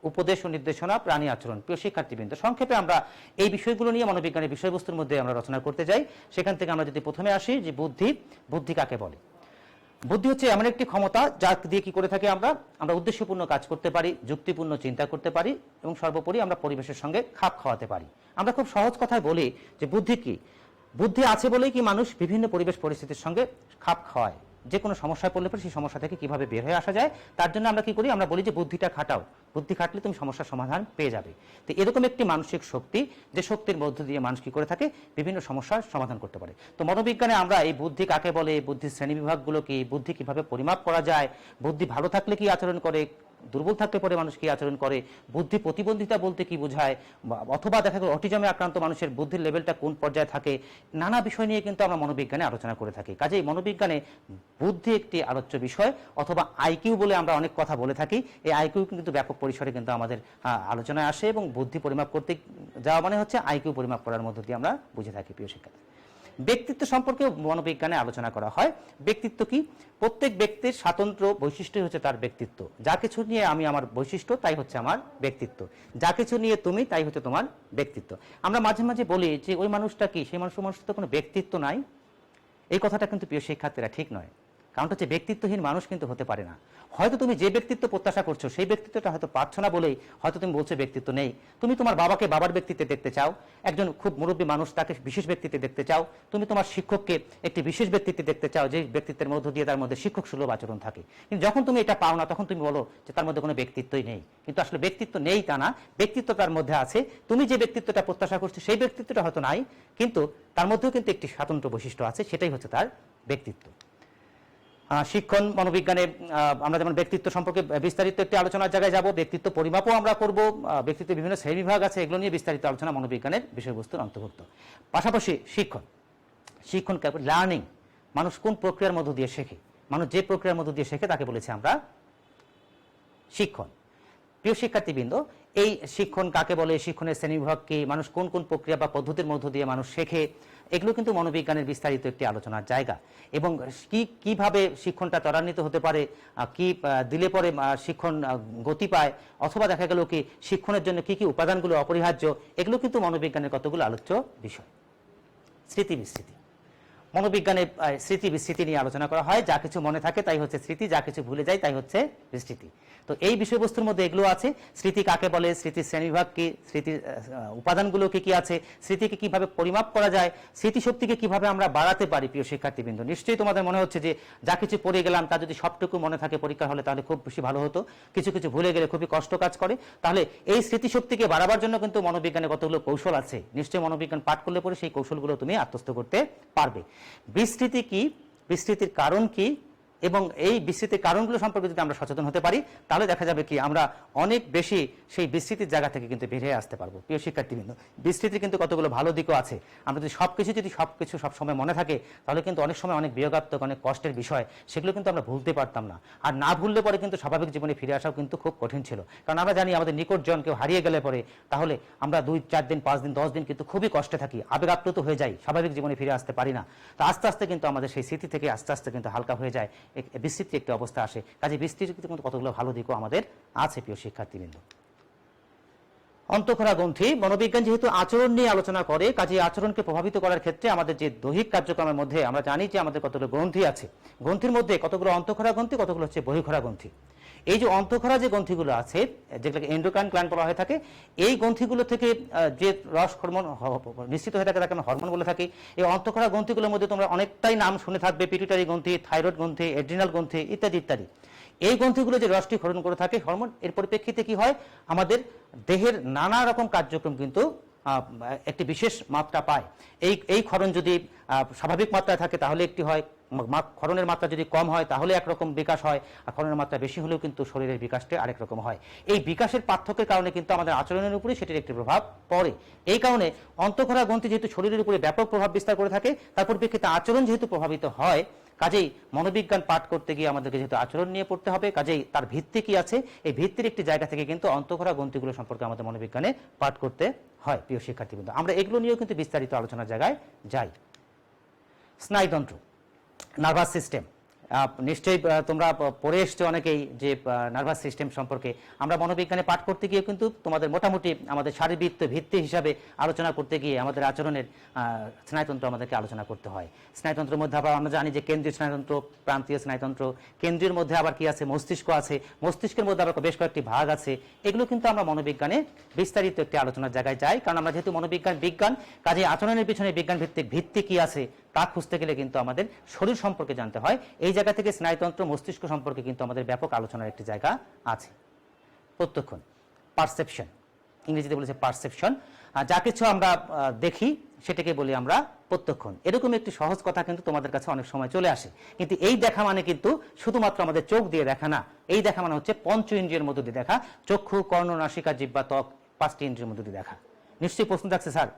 উপদেশ ও নির্দেশনা, প্রাণী আচরণ। প্রিয় শিক্ষার্থীবৃন্দ, সংক্ষেপে আমরা এই বিষয়গুলো নিয়ে মনোবিজ্ঞানের বিষয়বস্তুর মধ্যে আমরা রচনা করতে যাই। সেখান থেকে আমরা যদি প্রথমে আসি যে বুদ্ধি কাকে বলে? বুদ্ধি হচ্ছে এমন একটি ক্ষমতা যা দিয়ে কি করে থাকি আমরা উদ্দেশ্যপূর্ণ কাজ করতে পারি, যুক্তিপূর্ণ চিন্তা করতে পারি, এবং সর্বোপরি আমরা পরিবেশের সঙ্গে খাপ খাওয়াতে পারি। আমরা খুব সহজ কথায় বলি যে বুদ্ধি কি? বুদ্ধি আছে বলেই কি মানুষ বিভিন্ন পরিবেশ পরিস্থিতির সঙ্গে খাপ খাওয়ায়, যে কোনো সমস্যায় পড়লে পরে সেই সমস্যা থেকে কিভাবে বের হয়ে আসা যায়, তার জন্য আমরা কি করি, আমরা বলি যে বুদ্ধিটা খাটাও, বুদ্ধি খাটলে তুমি সমস্যার সমাধান পেয়ে যাবে। তো এরকম একটি মানসিক শক্তি, যে শক্তির মধ্য দিয়ে মানুষ কি করে থাকে, বিভিন্ন সমস্যার সমাধান করতে পারে। তো মনোবিজ্ঞানে আমরা এই বুদ্ধি কাকে বলে, বুদ্ধির শ্রেণীবিভাগগুলো কি, বুদ্ধি কিভাবে পরিমাপ করা যায়, বুদ্ধি ভালো থাকলে কি আচরণ করে, দুর্বল থাকলে পরে মানুষ কি আচরণ করে, বুদ্ধি প্রতিবন্ধিতা বলতে কি বোঝায়, অথবা দেখা গেল অটিজমে আক্রান্ত মানুষের বুদ্ধির লেভেলটা কোন পর্যায়ে থাকে, নানা বিষয় নিয়ে কিন্তু আমরা মনোবিজ্ঞানে আলোচনা করে থাকি। কাজেই মনোবিজ্ঞানে বুদ্ধি একটি আলোচ্য বিষয়, অথবা আইকিউ বলে আমরা অনেক কথা বলে থাকি। এই আইকিউ কিন্তু ব্যাপক পরিসরে কিন্তু আমাদের আলোচনায় আসে, এবং বুদ্ধি পরিমাপ করতে যাওয়া মানে হচ্ছে আইকিউ পরিমাপ করার মধ্য দিয়ে আমরা বুঝে থাকি। প্রিয় শিক্ষার্থী, ব্যক্তিত্ব সম্পর্কে মনোবিজ্ঞানে আলোচনা করা হয়। ব্যক্তিত্ব কি? প্রত্যেক ব্যক্তির স্বাতন্ত্র বৈশিষ্ট্যই হচ্ছে তার ব্যক্তিত্ব। যা কিছু নিয়ে আমি আমার বৈশিষ্ট্য তাই হচ্ছে আমার ব্যক্তিত্ব, যা কিছু নিয়ে তুমি তাই হচ্ছে তোমার ব্যক্তিত্ব। আমরা মাঝে মাঝে বলি যে ওই মানুষটা কি, সেই মানুষের তো কোনো ব্যক্তিত্ব নাই। এই কথাটা কিন্তু প্রিয় শিক্ষার্থীরা ঠিক নয়। কারণটা হচ্ছে ব্যক্তিত্বহীন মানুষ কিন্তু হতে পারে না। হয়তো তুমি যে ব্যক্তিত্ব প্রত্যাশা করছো সেই ব্যক্তিত্বটা হয়তো পারছো না বলেই হয়তো তুমি বলছো ব্যক্তিত্ব নেই। তুমি তোমার বাবাকে বাবার ব্যক্তিত্বে দেখতে চাও, একজন খুব মুরব্বী মানুষ তাকে বিশেষ ব্যক্তিত্বে দেখতে চাও, তুমি তোমার শিক্ষককে একটি বিশেষ ব্যক্তিত্বে দেখতে চাও যে ব্যক্তিত্বের মধ্য দিয়ে তার মধ্যে শিক্ষক সুলভ আচরণ থাকে। কিন্তু যখন তুমি এটা পাও না তখন তুমি বলো যে তার মধ্যে কোনো ব্যক্তিত্বই নেই। কিন্তু আসলে ব্যক্তিত্ব নেই তা না, ব্যক্তিত্ব তার মধ্যে আছে। তুমি যে ব্যক্তিত্বটা প্রত্যাশা করছো সেই ব্যক্তিত্বটা হয়তো নাই, কিন্তু তার মধ্যেও কিন্তু একটি স্বতন্ত্র বৈশিষ্ট্য আছে, সেটাই হচ্ছে তার ব্যক্তিত্ব। শিক্ষণ মনোবিজ্ঞানে আমরা যেমন ব্যক্তিত্ব সম্পর্কে বিস্তারিত একটি আলোচনার জায়গায় যাব, ব্যক্তিত্ব পরিমাপও আমরা করব, ব্যক্তিত্বের বিভিন্ন শ্রেণীবিভাগ আছে, এগুলো নিয়ে বিস্তারিত আলোচনা মনোবিজ্ঞানের বিষয়বস্তুর অন্তর্ভুক্ত। পাশাপাশি শিক্ষণ লার্নিং, মানুষ কোন প্রক্রিয়ার মধ্য দিয়ে শেখে, মানুষ যে প্রক্রিয়ার মধ্য দিয়ে শেখে তাকে বলেছি আমরা শিক্ষণ। প্রিয় শিক্ষার্থীবৃন্দ, এই শিক্ষণ কাকে বলে, শিক্ষণের শ্রেণীবিভাগ কি, মানুষ কোন কোন প্রক্রিয়া বা পদ্ধতির মধ্য দিয়ে মানুষ শেখে, এগুলো কিন্তু মনোবিজ্ঞানের বিস্তারিত একটি আলোচনার জায়গা। এবং কিভাবে শিক্ষণটা ত্বরান্বিত হতে পারে, কি দিলে পরে শিক্ষণ গতি পায়, অথবা দেখা গেল কি শিক্ষণের জন্য কি কি উপাদানগুলো অপরিহার্য, এগুলো কিন্তু মনোবিজ্ঞানের কতগুলো আলোচ্য বিষয়। স্মৃতি বিস্মৃতি, মনোবিজ্ঞানে স্মৃতি বিস্মৃতি নিয়ে আলোচনা করা হয়। যা কিছু মনে থাকে তাই হচ্ছে স্মৃতি, যা কিছু ভুলে যায় তাই হচ্ছে বিস্মৃতি। তো এই বিষয়বস্তুর মধ্যে এগুলো আছে। স্মৃতি কাকে বলে, স্মৃতির শ্রেণীবিভাগ কি, স্মৃতির উপাদানগুলো কি কি আছে, স্মৃতিকে কিভাবে পরিমাপ করা যায়, স্মৃতিশক্তিকে কিভাবে আমরা বাড়াতে পারি। প্রিয় শিক্ষার্থীবৃন্দ, নিশ্চয়ই তোমাদের মনে হচ্ছে যে যা কিছু পড়ে গেলাম তা যদি সবটুকু মনে থাকে পরীক্ষা হলে তাহলে খুব বেশি ভালো হতো, কিছু কিছু ভুলে গেলে খুবই কষ্ট কাজ করে। তাহলে এই স্মৃতিশক্তিকে বাড়াবার জন্য কিন্তু মনোবিজ্ঞানে কতগুলো কৌশল আছে, নিশ্চয়ই মনোবিজ্ঞান পাঠ করলে পরে সেই কৌশলগুলো তুমি আত্মস্থ করতে পারবে। বিস্মৃতি কি, বিস্মৃতির কারণ কি, এবং এই বিস্মৃতির কারণগুলো সম্পর্কে যদি আমরা সচেতন হতে পারি তাহলে দেখা যাবে কি আমরা অনেক বেশি সেই বিস্মৃতির জায়গা থেকে কিন্তু বেরিয়ে আসতে পারবো। প্রিয় শিক্ষার্থীবৃন্দ, বিস্মৃতির কিন্তু কতগুলো ভালো দিকও আছে। আমরা যদি সবকিছু সবসময় মনে থাকে তাহলে কিন্তু অনেক সময় অনেক বিয়োগাত্মক, অনেক কষ্টের বিষয়, সেগুলো কিন্তু আমরা ভুলতে পারতাম না। আর না ভুললে পরে কিন্তু স্বাভাবিক জীবনে ফিরে আসাও কিন্তু খুব কঠিন ছিল। কারণ আমরা জানি আমাদের নিকটজন কেউ হারিয়ে গেলে পরে তাহলে আমরা 2-4 দিন 5 দিন 10 দিন কিন্তু খুবই কষ্টে থাকি, আবেগ আপ্লুত হয়ে যাই, স্বাভাবিক জীবনে ফিরে আসতে পারি না। তো আস্তে আস্তে কিন্তু আমাদের সেই স্মৃতি থেকে আস্তে আস্তে কিন্তু হালকা হয়ে যায়, বিস্মৃতি একটি অবস্থা আসে। কাজে বিস্তৃতিতে কিন্তু কতগুলো ভালো দিকও আমাদের আছে। প্রিয় শিক্ষার্থীবৃন্দ, অন্তঃক্ষরা গ্রন্থি, মনোবিজ্ঞান যেহেতু আচরণ নিয়ে আলোচনা করে, কাজে আচরণকে প্রভাবিত করার ক্ষেত্রে আমাদের যে দৈহিক কার্যক্রমের মধ্যে আমরা জানি যে আমাদের কতগুলো গ্রন্থি আছে। গ্রন্থির মধ্যে কতগুলো অন্তঃক্ষরা গ্রন্থি, কতগুলো হচ্ছে বহিঃক্ষরা গ্রন্থি। এই যে অন্তঃক্ষরা যে গ্রন্থিগুলো আছে, যেগুলোকে এন্ডোক্রাইন গ্ল্যান্ড বলা হয়ে থাকে, এই গ্রন্থিগুলো থেকে যে রস হরমোন নিশ্চিত হয়ে থাকে তাকে আমরা হরমোন বলে থাকি। এই অন্তঃক্ষরা গ্রন্থিগুলোর মধ্যে তোমরা অনেকটাই নাম শুনে থাকবে, পিটুইটারি গ্রন্থি, থাইরয়েড গ্রন্থি, এড্রিনাল গ্রন্থি ইত্যাদি ইত্যাদি। এই গ্রন্থিগুলো যে রসটি ক্ষরণ করে থাকে হরমোন, এর পরিপ্রেক্ষিতে কি হয়, আমাদের দেহের নানা রকম কার্যক্রম কিন্তু একটি বিশেষ মাত্রা পায়। এই ক্ষরণ যদি স্বাভাবিক মাত্রায় থাকে তাহলে একটি হয়, ক্ষরণের মাত্রা যদি কম হয় তাহলে একরকম বিকাশ হয়, আর ক্ষরণের মাত্রা বেশি হলেও কিন্তু শরীরের বিকাশটা আরেক রকম হয়। এই বিকাশের পার্থক্যের কারণে কিন্তু আমাদের আচরণের উপরে সেটির একটি প্রভাব পড়ে। এই কারণে অন্তঃক্ষরা গ্রন্থি যেহেতু শরীরের উপরে ব্যাপক প্রভাব বিস্তার করে থাকে, তার পরিপ্রেক্ষিতে আচরণ যেহেতু প্রভাবিত হয়, কাজেই মনোবিজ্ঞান পাঠ করতে গিয়ে আমাদেরকে যেহেতু আচরণ নিয়ে পড়তে হবে, কাজেই তার ভিত্তি কি আছে, এই ভিত্তির একটি জায়গা থেকে কিন্তু অন্তঃক্ষরা গ্রন্থিগুলো সম্পর্কে আমাদের মনোবিজ্ঞানে পাঠ করতে হয়। প্রিয় শিক্ষার্থীবৃন্দ, আমরা এগুলো নিয়েও কিন্তু বিস্তারিত আলোচনার জায়গায় যাই। স্নায়ুতন্ত্র, নার্ভাস সিস্টেম, নিশ্চয়ই তোমরা পড়ে এসছো অনেকেই যে নার্ভাস সিস্টেম সম্পর্কে। আমরা মনোবিজ্ঞানে পাঠ করতে গিয়ে কিন্তু তোমাদের মোটামুটি আমাদের শারীরবৃত্ত ভিত্তি হিসাবে আলোচনা করতে গিয়ে আমাদের আচরণের স্নায়ুতন্ত্র আমাদেরকে আলোচনা করতে হয়। স্নায়ুতন্ত্রের মধ্যে আবার আমরা জানি যে কেন্দ্রীয় স্নায়ুতন্ত্র, প্রান্তীয় স্নায়ুতন্ত্র, কেন্দ্রের মধ্যে আবার কি আছে, মস্তিষ্ক আছে, মস্তিষ্কের মধ্যে আবার বেশ কয়েকটি ভাগ আছে। এগুলো কিন্তু আমরা মনোবিজ্ঞানে বিস্তারিত একটি আলোচনার জায়গায় যাই, কারণ আমরা যেহেতু মনোবিজ্ঞান বিজ্ঞান, কাজে আচরণের পিছনে বিজ্ঞান ভিত্তিক ভিত্তি কি আছে তা খুঁজতে গেলে কিন্তু আমাদের শরীর সম্পর্কে জানতে হয়। এই জায়গা থেকে স্নায়ুতন্ত্র, মস্তিষ্ক সম্পর্কে কিন্তু আমাদের ব্যাপক আলোচনার একটি জায়গা আছে। প্রত্যক্ষণ, পারসেপশন, ইংরেজিতে বলেছে পারসেপশন, যা কিছু আমরা দেখি সেটাকে বলি আমরা প্রত্যক্ষণ। এরকম একটি সহজ কথা কিন্তু তোমাদের কাছে অনেক সময় চলে আসে, কিন্তু এই দেখা মানে কিন্তু শুধুমাত্র আমাদের চোখ দিয়ে দেখা না। এই দেখা মানে হচ্ছে পঞ্চ ইন্দ্রিয়ের মধ্য দিয়ে দেখা, চক্ষু, কর্ণ, নাসিকা, জিহ্বা, ত্বক, 5টি ইন্দ্রিয়ের মধ্য দিয়ে দেখা। নিশ্চয়ই প্রশ্ন থাকছে, স্যার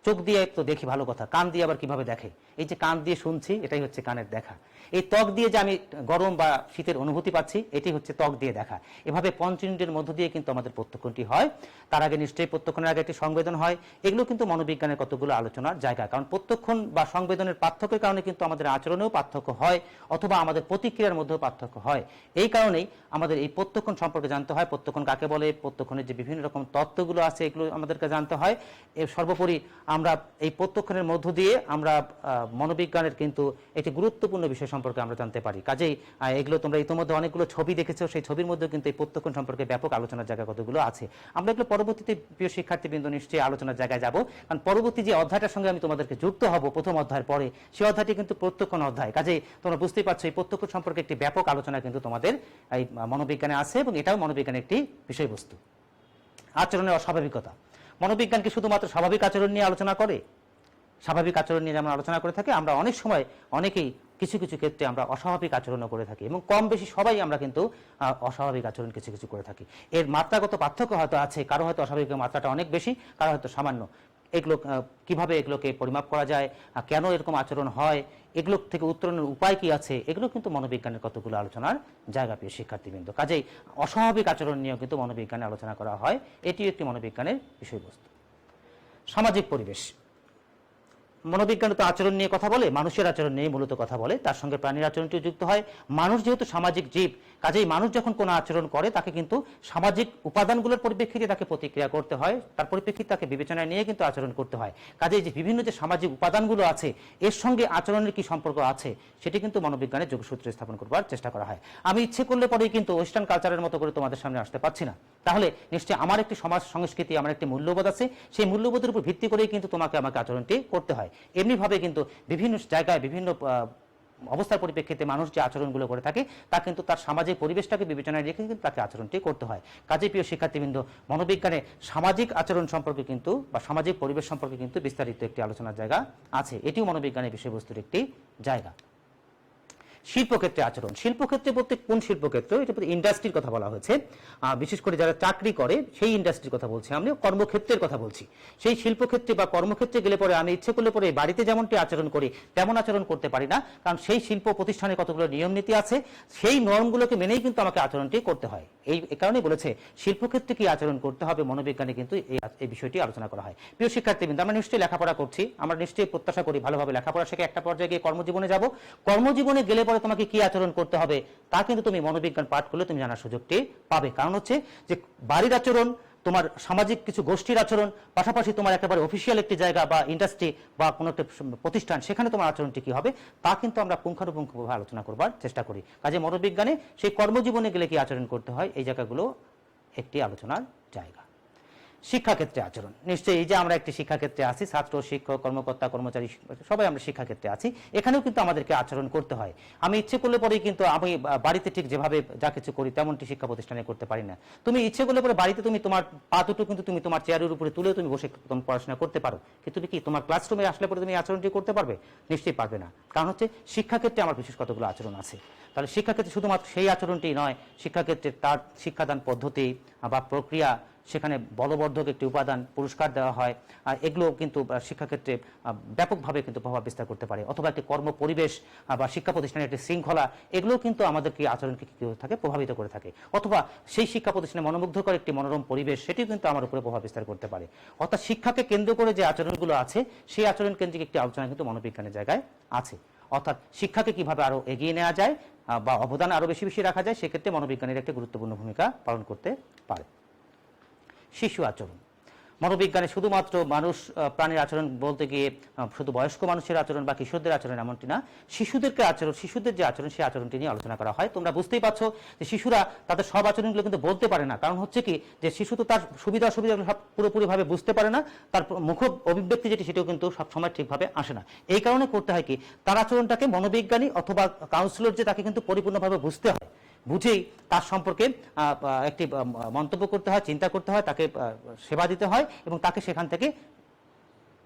চোখ দিয়ে তো দেখি ভালো কথা, কান দিয়ে আবার কিভাবে দেখে? এই যে কান দিয়ে শুনছি, এটাই হচ্ছে কানের দেখা। এই ত্বক দিয়ে যে আমি গরম বা শীতের অনুভূতি পাচ্ছি, এটি হচ্ছে ত্বক দিয়ে দেখা। এভাবে পঞ্চেন্দ্রিয়ের মধ্য দিয়ে কিন্তু আমাদের প্রত্যক্ষণটি হয়। তার আগে নিশ্চয়ই প্রত্যক্ষণের আগে একটি সংবেদন হয়। এগুলো কিন্তু মনোবিজ্ঞানের কতগুলো আলোচনার জায়গা, কারণ প্রত্যক্ষণ বা সংবেদনের পার্থক্যের কারণে কিন্তু আমাদের আচরণেও পার্থক্য হয়, অথবা আমাদের প্রতিক্রিয়ার মধ্যেও পার্থক্য হয়। এই কারণেই আমাদের এই প্রত্যক্ষণ সম্পর্কে জানতে হয়। প্রত্যক্ষণ কাকে বলে, প্রত্যক্ষণের যে বিভিন্ন রকম তত্ত্বগুলো আছে, এগুলো আমাদেরকে জানতে হয়। এর সর্বোপরি আমরা এই প্রত্যক্ষণের মধ্য দিয়ে আমরা মনোবিজ্ঞানের কিন্তু একটি গুরুত্বপূর্ণ বিষয় সম্পর্কে আমরা জানতে পারি। কাজেই এগুলো তোমরা ইতিমধ্যে অনেকগুলো ছবি দেখেছো, সেই ছবির মধ্যে কিন্তু এই প্রত্যক্ষণ সম্পর্কে ব্যাপক আলোচনার জায়গা কতগুলো আছে। আমরা এগুলো পরবর্তীতে প্রিয় শিক্ষার্থীবৃন্দ নিশ্চয়ই আলোচনার জায়গায় যাব, কারণ পরবর্তী যে অধ্যায়টার সঙ্গে আমি তোমাদেরকে যুক্ত হব প্রথম অধ্যায়ের পরে, সেই অধ্যায়টি কিন্তু প্রত্যক্ষণ অধ্যায়। কাজেই তোমরা বুঝতেই পারছো এই প্রত্যক্ষ সম্পর্কে একটি ব্যাপক আলোচনা কিন্তু তোমাদের এই মনোবিজ্ঞানে আছে, এবং এটাও মনোবিজ্ঞানের একটি বিষয়বস্তু। আচরণের অস্বাভাবিকতা। মনোবিজ্ঞান কি শুধুমাত্র স্বাভাবিক আচরণ নিয়ে আলোচনা করে? স্বাভাবিক আচরণ নিয়ে যেমন আলোচনা করে থাকে, আমরা অনেক সময় অনেকেই কিছু কিছু ক্ষেত্রে আমরা অস্বাভাবিক আচরণও করে থাকি, এবং কম বেশি সবাই আমরা কিন্তু অস্বাভাবিক আচরণ কিছু কিছু করে থাকি। এর মাত্রাগত পার্থক্য হয়তো আছে, কারো হয়তো অস্বাভাবিকের মাত্রাটা অনেক বেশি, কারো হয়তো সামান্য। এগুলো কিভাবে এগুলোকে পরিমাপ করা যায়, কেন এরকম আচরণ হয়, এগুলো থেকে উত্তরণের উপায় কি আছে, এগুলো কিন্তু মনোবিজ্ঞানের কতগুলো আলোচনার জায়গা প্রিয় শিক্ষার্থীবৃন্দ। কাজেই অস্বাভাবিক আচরণ নিয়েও কিন্তু মনোবিজ্ঞানে আলোচনা করা হয়, এটিও একটি মনোবিজ্ঞানের বিষয়বস্তু। সামাজিক পরিবেশ। মনোবিজ্ঞান তো আচরণ নিয়ে কথা বলে, মানুষের আচরণ নিয়ে মূলত কথা বলে, তার সঙ্গে প্রাণীর আচরণটিও যুক্ত হয়। মানুষ যেহেতু সামাজিক জীব, কাজেই মানুষ যখন কোনো আচরণ করে তাকে কিন্তু সামাজিক উপাদানগুলোর পরিপ্রেক্ষিতে তাকে প্রতিক্রিয়া করতে হয়, তার পরিপ্রেক্ষিতে তাকে বিবেচনায় নিয়ে কিন্তু আচরণ করতে হয়। কাজেই যে বিভিন্ন যে সামাজিক উপাদানগুলো আছে, এর সঙ্গে আচরণের কি সম্পর্ক আছে, সেটি কিন্তু মনোবিজ্ঞানের যোগসূত্রে স্থাপন করবার চেষ্টা করা হয়। আমি ইচ্ছে করলে পরেই কিন্তু ওয়েস্টার্ন কালচারের মতো করে তোমাদের সামনে আসতে পারছি না। তাহলে নিশ্চয়ই আমার একটি সমাজ সংস্কৃতি, আমার একটি মূল্যবোধ আছে, সেই মূল্যবোধের উপর ভিত্তি করেই কিন্তু আমাকে আচরণটি করতে হয়। এমনিভাবে কিন্তু বিভিন্ন জায়গায় বিভিন্ন অবস্থার পরিপ্রেক্ষিতে মানুষ যে আচরণগুলো করে থাকে, তা কিন্তু তার সামাজিক পরিবেশটাকে বিবেচনায় রেখে কিন্তু তাকে আচরণটি করতে হয়। কাজে প্রিয় শিক্ষার্থীবৃন্দ, মনোবিজ্ঞানে সামাজিক আচরণ সম্পর্কে কিন্তু বা সামাজিক পরিবেশ সম্পর্কে কিন্তু বিস্তারিত একটি আলোচনার জায়গা আছে, এটিও মনোবিজ্ঞানের বিষয়বস্তুর একটি জায়গা। শিল্পক্ষেত্রে আচরণ। শিল্পক্ষেত্রে বলতে কোন শিল্পক্ষেত্র? এটা ইন্ডাস্ট্রির কথা বলা হয়েছে, বিশেষ করে যারা চাকরি করে সেই ইন্ডাস্ট্রির কথা বলছি, আমি কর্মক্ষেত্রের কথা বলছি। সেই শিল্পক্ষেত্রে বা কর্মক্ষেত্রে গেলে পরে আমি ইচ্ছে করলে পরে বাড়িতে যেমনটি আচরণ করি তেমন আচরণ করতে পারি না, কারণ সেই শিল্প প্রতিষ্ঠানে কতগুলো নিয়ম নীতি আছে, সেই নর্মগুলোকে মেনেই কিন্তু আমাকে আচরণটি করতে হয়। এই কারণেই বলেছে শিল্পক্ষেত্রে কি আচরণ করতে হবে, মনোবিজ্ঞানে কিন্তু এই বিষয়টি আলোচনা করা হয়। প্রিয় শিক্ষার্থীবৃন্দ, আমরা নিশ্চয়ই লেখাপড়া করছি, আমরা নিশ্চয়ই প্রত্যাশা করি ভালোভাবে লেখাপড়া শিখে একটা পর্যায়ে গিয়ে কর্মজীবনে যাব। কর্মজীবনে গেলে পরে তোমাকে কি আচরণ করতে হবে তা কিন্তু তুমি মনোবিজ্ঞান পাঠ করলে তুমি জানার সুযোগটি পাবে। কারণ হচ্ছে যে বাড়ির আচরণ, তোমার সামাজিক কিছু গোষ্ঠীর আচরণ, পাশাপাশি তোমার একেবারে অফিসিয়াল একটি জায়গা বা ইন্ডাস্ট্রি বা কোনো একটা প্রতিষ্ঠান, সেখানে তোমার আচরণটি কি হবে তা কিন্তু আমরা পুঙ্খানুপুঙ্খভাবে আলোচনা করবার চেষ্টা করি। কাজে মনোবিজ্ঞানে সেই কর্মজীবনে গেলে কি আচরণ করতে হয়, এই জায়গাগুলো একটি আলোচনার জায়গা। শিক্ষাক্ষেত্রে আচরণ। নিশ্চয়ই এই যে আমরা একটি শিক্ষাক্ষেত্রে আছি, ছাত্র, শিক্ষক, কর্মকর্তা, কর্মচারী, সবাই আমরা শিক্ষাক্ষেত্রে আছি, এখানেও কিন্তু আমাদেরকে আচরণ করতে হয়। আমি ইচ্ছে করলে পরেই কিন্তু আমি বাড়িতে ঠিক যেভাবে যা কিছু করি তেমনটি শিক্ষা প্রতিষ্ঠানে করতে পারি না। তুমি ইচ্ছে করলে পরে বাড়িতে তুমি তোমার পা দুটো কিন্তু তুমি তোমার চেয়ারের উপরে তুলে তুমি বসে তুমি পড়াশোনা করতে পারো, কিন্তু কি তোমার ক্লাসরুমে আসলে পরে তুমি আচরণটি করতে পারবে? নিশ্চয়ই পারবে না। কারণ হচ্ছে শিক্ষাক্ষেত্রে আমার বিশেষ কতগুলো আচরণ আছে। তাহলে শিক্ষাক্ষেত্রে শুধুমাত্র সেই আচরণটি নয়, শিক্ষাক্ষেত্রে তার শিক্ষাদান পদ্ধতি বা প্রক্রিয়া, সেখানে বলবর্ধক একটি উপাদান, পুরস্কার দেওয়া হয়, আর এগুলো কিন্তু শিক্ষাক্ষেত্রে ব্যাপকভাবে কিন্তু প্রভাব বিস্তার করতে পারে। অথবা একটি কর্ম পরিবেশ বা শিক্ষা প্রতিষ্ঠানের একটি শৃঙ্খলা, এগুলো কিন্তু আমাদেরকে আচরণকে কি থাকে প্রভাবিত করে থাকে। অথবা সেই শিক্ষা প্রতিষ্ঠানে মনোমুগ্ধকর একটি মনোরম পরিবেশ, সেটিও কিন্তু আমার উপরে প্রভাব বিস্তার করতে পারে। অর্থাৎ শিক্ষাকে কেন্দ্র করে যে আচরণগুলো আছে, সেই আচরণ কেন্দ্রিক একটি আলোচনা কিন্তু মনোবিজ্ঞানের জায়গায় আছে। অর্থাৎ শিক্ষাকে কিভাবে আরো এগিয়ে নেওয়া যায় বা অবদান আরো বেশি বেশি রাখা যায়, সেক্ষেত্রে মনোবিজ্ঞানের একটি গুরুত্বপূর্ণ ভূমিকা পালন করতে পারে। শিশু আচরণ। মনোবিজ্ঞানে শুধুমাত্র মানুষ প্রাণীর আচরণ বলতে গিয়ে শুধু বয়স্ক মানুষের আচরণ বা কিশোরদের আচরণ এমনটি না, শিশুদেরকে আচরণ, শিশুদের যে আচরণ সেই আচরণটি নিয়ে আলোচনা করা হয়। তোমরা বুঝতেই পারছো যে শিশুরা তাদের সব আচরণগুলো কিন্তু বলতে পারে না। কারণ হচ্ছে কি, যে শিশু তো তার সুবিধা অসুবিধাগুলো সব পুরোপুরিভাবে বুঝতে পারে না, তার মুখ অভিব্যক্তি যেটি সেটাও কিন্তু সবসময় ঠিকভাবে আসে না। এই কারণে করতে হয় কি, তার আচরণটাকে মনোবিজ্ঞানী অথবা কাউন্সিলর যে তাকে কিন্তু পরিপূর্ণভাবে বুঝতে হয়, বুঝেই তার সম্পর্কে একটি মন্তব্য করতে হয়, চিন্তা করতে হয়, তাকে সেবা দিতে হয় এবং তাকে সেখান থেকে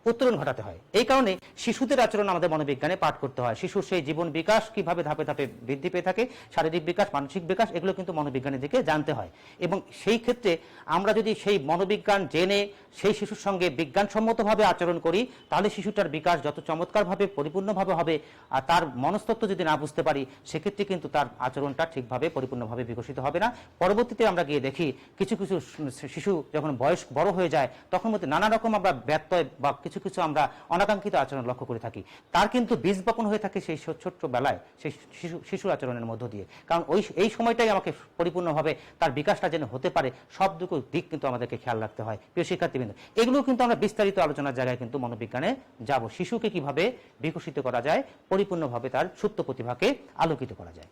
উত্তরণ ঘটাতে হয়। এই কারণে শিশুদের আচরণ আমাদের মনোবিজ্ঞানে পাঠ করতে হয়। শিশুর সেই জীবন বিকাশ কিভাবে ধাপে ধাপে বৃদ্ধি পেয়ে থাকে, শারীরিক বিকাশ, মানসিক বিকাশ, এগুলো কিন্তু মনোবিজ্ঞানের দিকে জানতে হয়। এবং সেই ক্ষেত্রে আমরা যদি সেই মনোবিজ্ঞান জেনে সেই শিশুর সঙ্গে বিজ্ঞানসম্মতভাবে আচরণ করি, তাহলে শিশুটার বিকাশ যত চমৎকারভাবে পরিপূর্ণভাবে হবে। আর তার মনস্তত্ত্ব যদি না বুঝতে পারি, সেক্ষেত্রে কিন্তু তার আচরণটা ঠিকভাবে পরিপূর্ণভাবে বিকশিত হবে না। পরবর্তীতে আমরা গিয়ে দেখি কিছু কিছু শিশু যখন বয়স বড় হয়ে যায়, তখন মধ্যে নানা রকম আমরা ব্যত্যয় বা কিছু কিছু আমরা অনাকাঙ্ক্ষিত আচরণ লক্ষ্য করে থাকি। তার কিন্তু বীজ বপন হয়ে থাকে সেই ছোট্ট বেলায়, সেই শিশুর আচরণের মধ্য দিয়ে। কারণ এই সময়টাই আমাকে পরিপূর্ণভাবে তার বিকাশটা যেন হতে পারে, সবটুকু দিক কিন্তু আমাদেরকে খেয়াল রাখতে হয়। প্রিয় শিক্ষার্থীবৃন্দ, এগুলো কিন্তু আমরা বিস্তারিত আলোচনার জায়গায় কিন্তু মনোবিজ্ঞানে যাব। শিশুকে কিভাবে বিকশিত করা যায়, পরিপূর্ণভাবে তার সুপ্ত প্রতিভাকে আলোকিত করা যায়।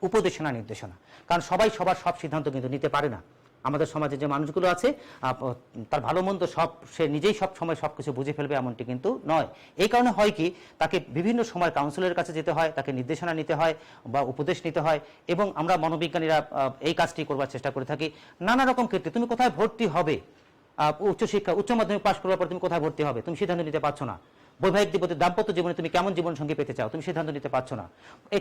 উপদেশনা নির্দেশনা, কারণ সবাই সবার সব সিদ্ধান্ত কিন্তু নিতে পারে না। আমাদের সমাজে যে মানুষগুলো আছে তার ভালো মন্দ সব সে নিজেই সব সময় সব কিছু বুঝে ফেলবে এমনটি কিন্তু নয়। এই কারণে হয় কি, তাকে বিভিন্ন সময় কাউন্সিলরের কাছে যেতে হয়, তাকে নির্দেশনা নিতে হয় বা উপদেশ নিতে হয়। এবং আমরা মনোবিজ্ঞানীরা এই কাজটি করবার চেষ্টা করে থাকি নানা রকম ক্ষেত্রে। তুমি কোথায় ভর্তি হবে, উচ্চশিক্ষা উচ্চ মাধ্যমিক পাশ করার পর তুমি কোথায় ভর্তি হবে, তুমি সিদ্ধান্ত নিতে পারছো না। বৈবাহিক দাম্পত্য জীবনে তুমি কেমন জীবনসঙ্গী পেতে চাও, তুমি সিদ্ধান্ত নিতে পারছো না।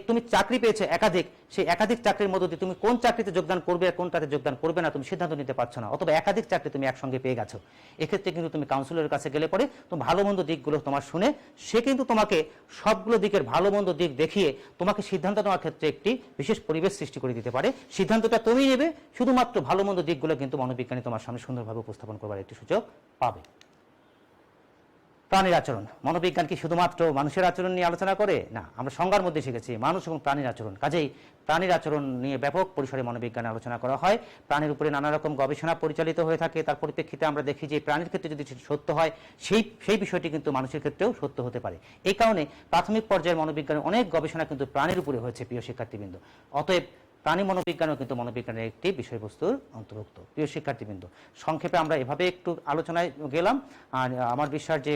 তুমি চাকরি পেয়েছো একাধিক, সেই একাধিক চাকরির মধ্যে দিয়ে তুমি কোন চাকরিতে যোগদান করবে আর কোনটাতে যোগদান করবে না, তুমি সিদ্ধান্ত নিতে পারছো না। অথবা একাধিক চাকরি তুমি একসঙ্গে পেয়ে গেছো। এক্ষেত্রে কিন্তু তুমি কাউন্সিলরের কাছে গেলে পরে তুমি ভালো মন্দ দিকগুলো তোমার শুনে সে কিন্তু তোমাকে সবগুলো দিকের ভালো মন্দ দিক দেখিয়ে তোমাকে সিদ্ধান্ত নেওয়ার ক্ষেত্রে একটি বিশেষ পরিবেশ সৃষ্টি করে দিতে পারে। সিদ্ধান্তটা তুমি নেবে, শুধুমাত্র ভালো মন্দ দিকগুলো কিন্তু মনোবিজ্ঞানী তোমার সামনে সুন্দরভাবে উপস্থাপন করবার একটি সুযোগ পাবে। প্রাণীর আচরণ, মনোবিজ্ঞান কি শুধুমাত্র মানুষের আচরণ নিয়ে আলোচনা করে? না, আমরা সংজ্ঞার মধ্যে শিখেছি মানুষ এবং প্রাণীর আচরণ। কাজেই প্রাণীর আচরণ নিয়ে ব্যাপক পরিসরে মনোবিজ্ঞানে আলোচনা করা হয়। প্রাণীর উপরে নানা রকম গবেষণা পরিচালিত হয়ে থাকে। তার পরিপ্রেক্ষিতে আমরা দেখি যে প্রাণীর ক্ষেত্রে যদি সত্য হয়, সেই বিষয়টি কিন্তু মানুষের ক্ষেত্রেও সত্য হতে পারে। এই কারণে প্রাথমিক পর্যায়ের মনোবিজ্ঞানের অনেক গবেষণা কিন্তু প্রাণীর উপরে হয়েছে। প্রিয় শিক্ষার্থীবৃন্দ, অতএব প্রাণী মনোবিজ্ঞানও কিন্তু মনোবিজ্ঞানের একটি বিষয়বস্তুর অন্তর্ভুক্ত। প্রিয় শিক্ষার্থীবৃন্দ, সংক্ষেপে আমরা এভাবে একটু আলোচনায় গেলাম। আর আমার বিশ্বাস যে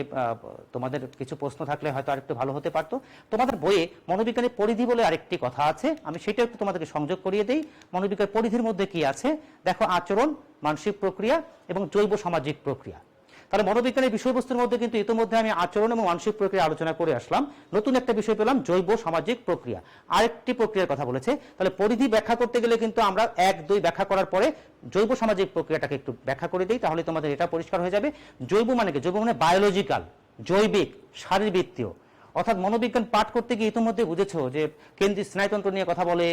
তোমাদের কিছু প্রশ্ন থাকলে হয়তো আরেকটু ভালো হতে পারতো। তোমাদের বইয়ে মনোবিজ্ঞানের পরিধি বলে আরেকটি কথা আছে, আমি সেটা একটু তোমাদেরকে সংযোগ করিয়ে দিই। মনোবিজ্ঞানের পরিধির মধ্যে কি আছে দেখো, আচরণ, মানসিক প্রক্রিয়া এবং জৈব সামাজিক প্রক্রিয়া। তাহলে মনোবিজ্ঞানের বিষয়বস্তুর মধ্যে কিন্তু ইতিমধ্যে আমি আচরণ এবং মানসিক প্রক্রিয়া আলোচনা করে আসলাম। নতুন একটা বিষয় পেলাম, জৈব সামাজিক প্রক্রিয়া, আরেকটি প্রক্রিয়ার কথা বলেছে। তাহলে পরিধি ব্যাখ্যা করতে গেলে কিন্তু আমরা 1, 2 ব্যাখ্যা করার পরে জৈব সামাজিক প্রক্রিয়াটাকে একটু ব্যাখ্যা করে দিই, তাহলে তোমাদের এটা পরিষ্কার হয়ে যাবে। জৈব মানে কি? জৈব মানে বায়োলজিক্যাল, জৈবিক, শারীরবৃত্তীয়। অর্থাৎ মনোবিজ্ঞান পাঠ করতে গিয়ে ইতিমধ্যে বুঝেছো যে কেন্দ্রীয় স্নায়ুতন্ত্র নিয়ে কথা বলে,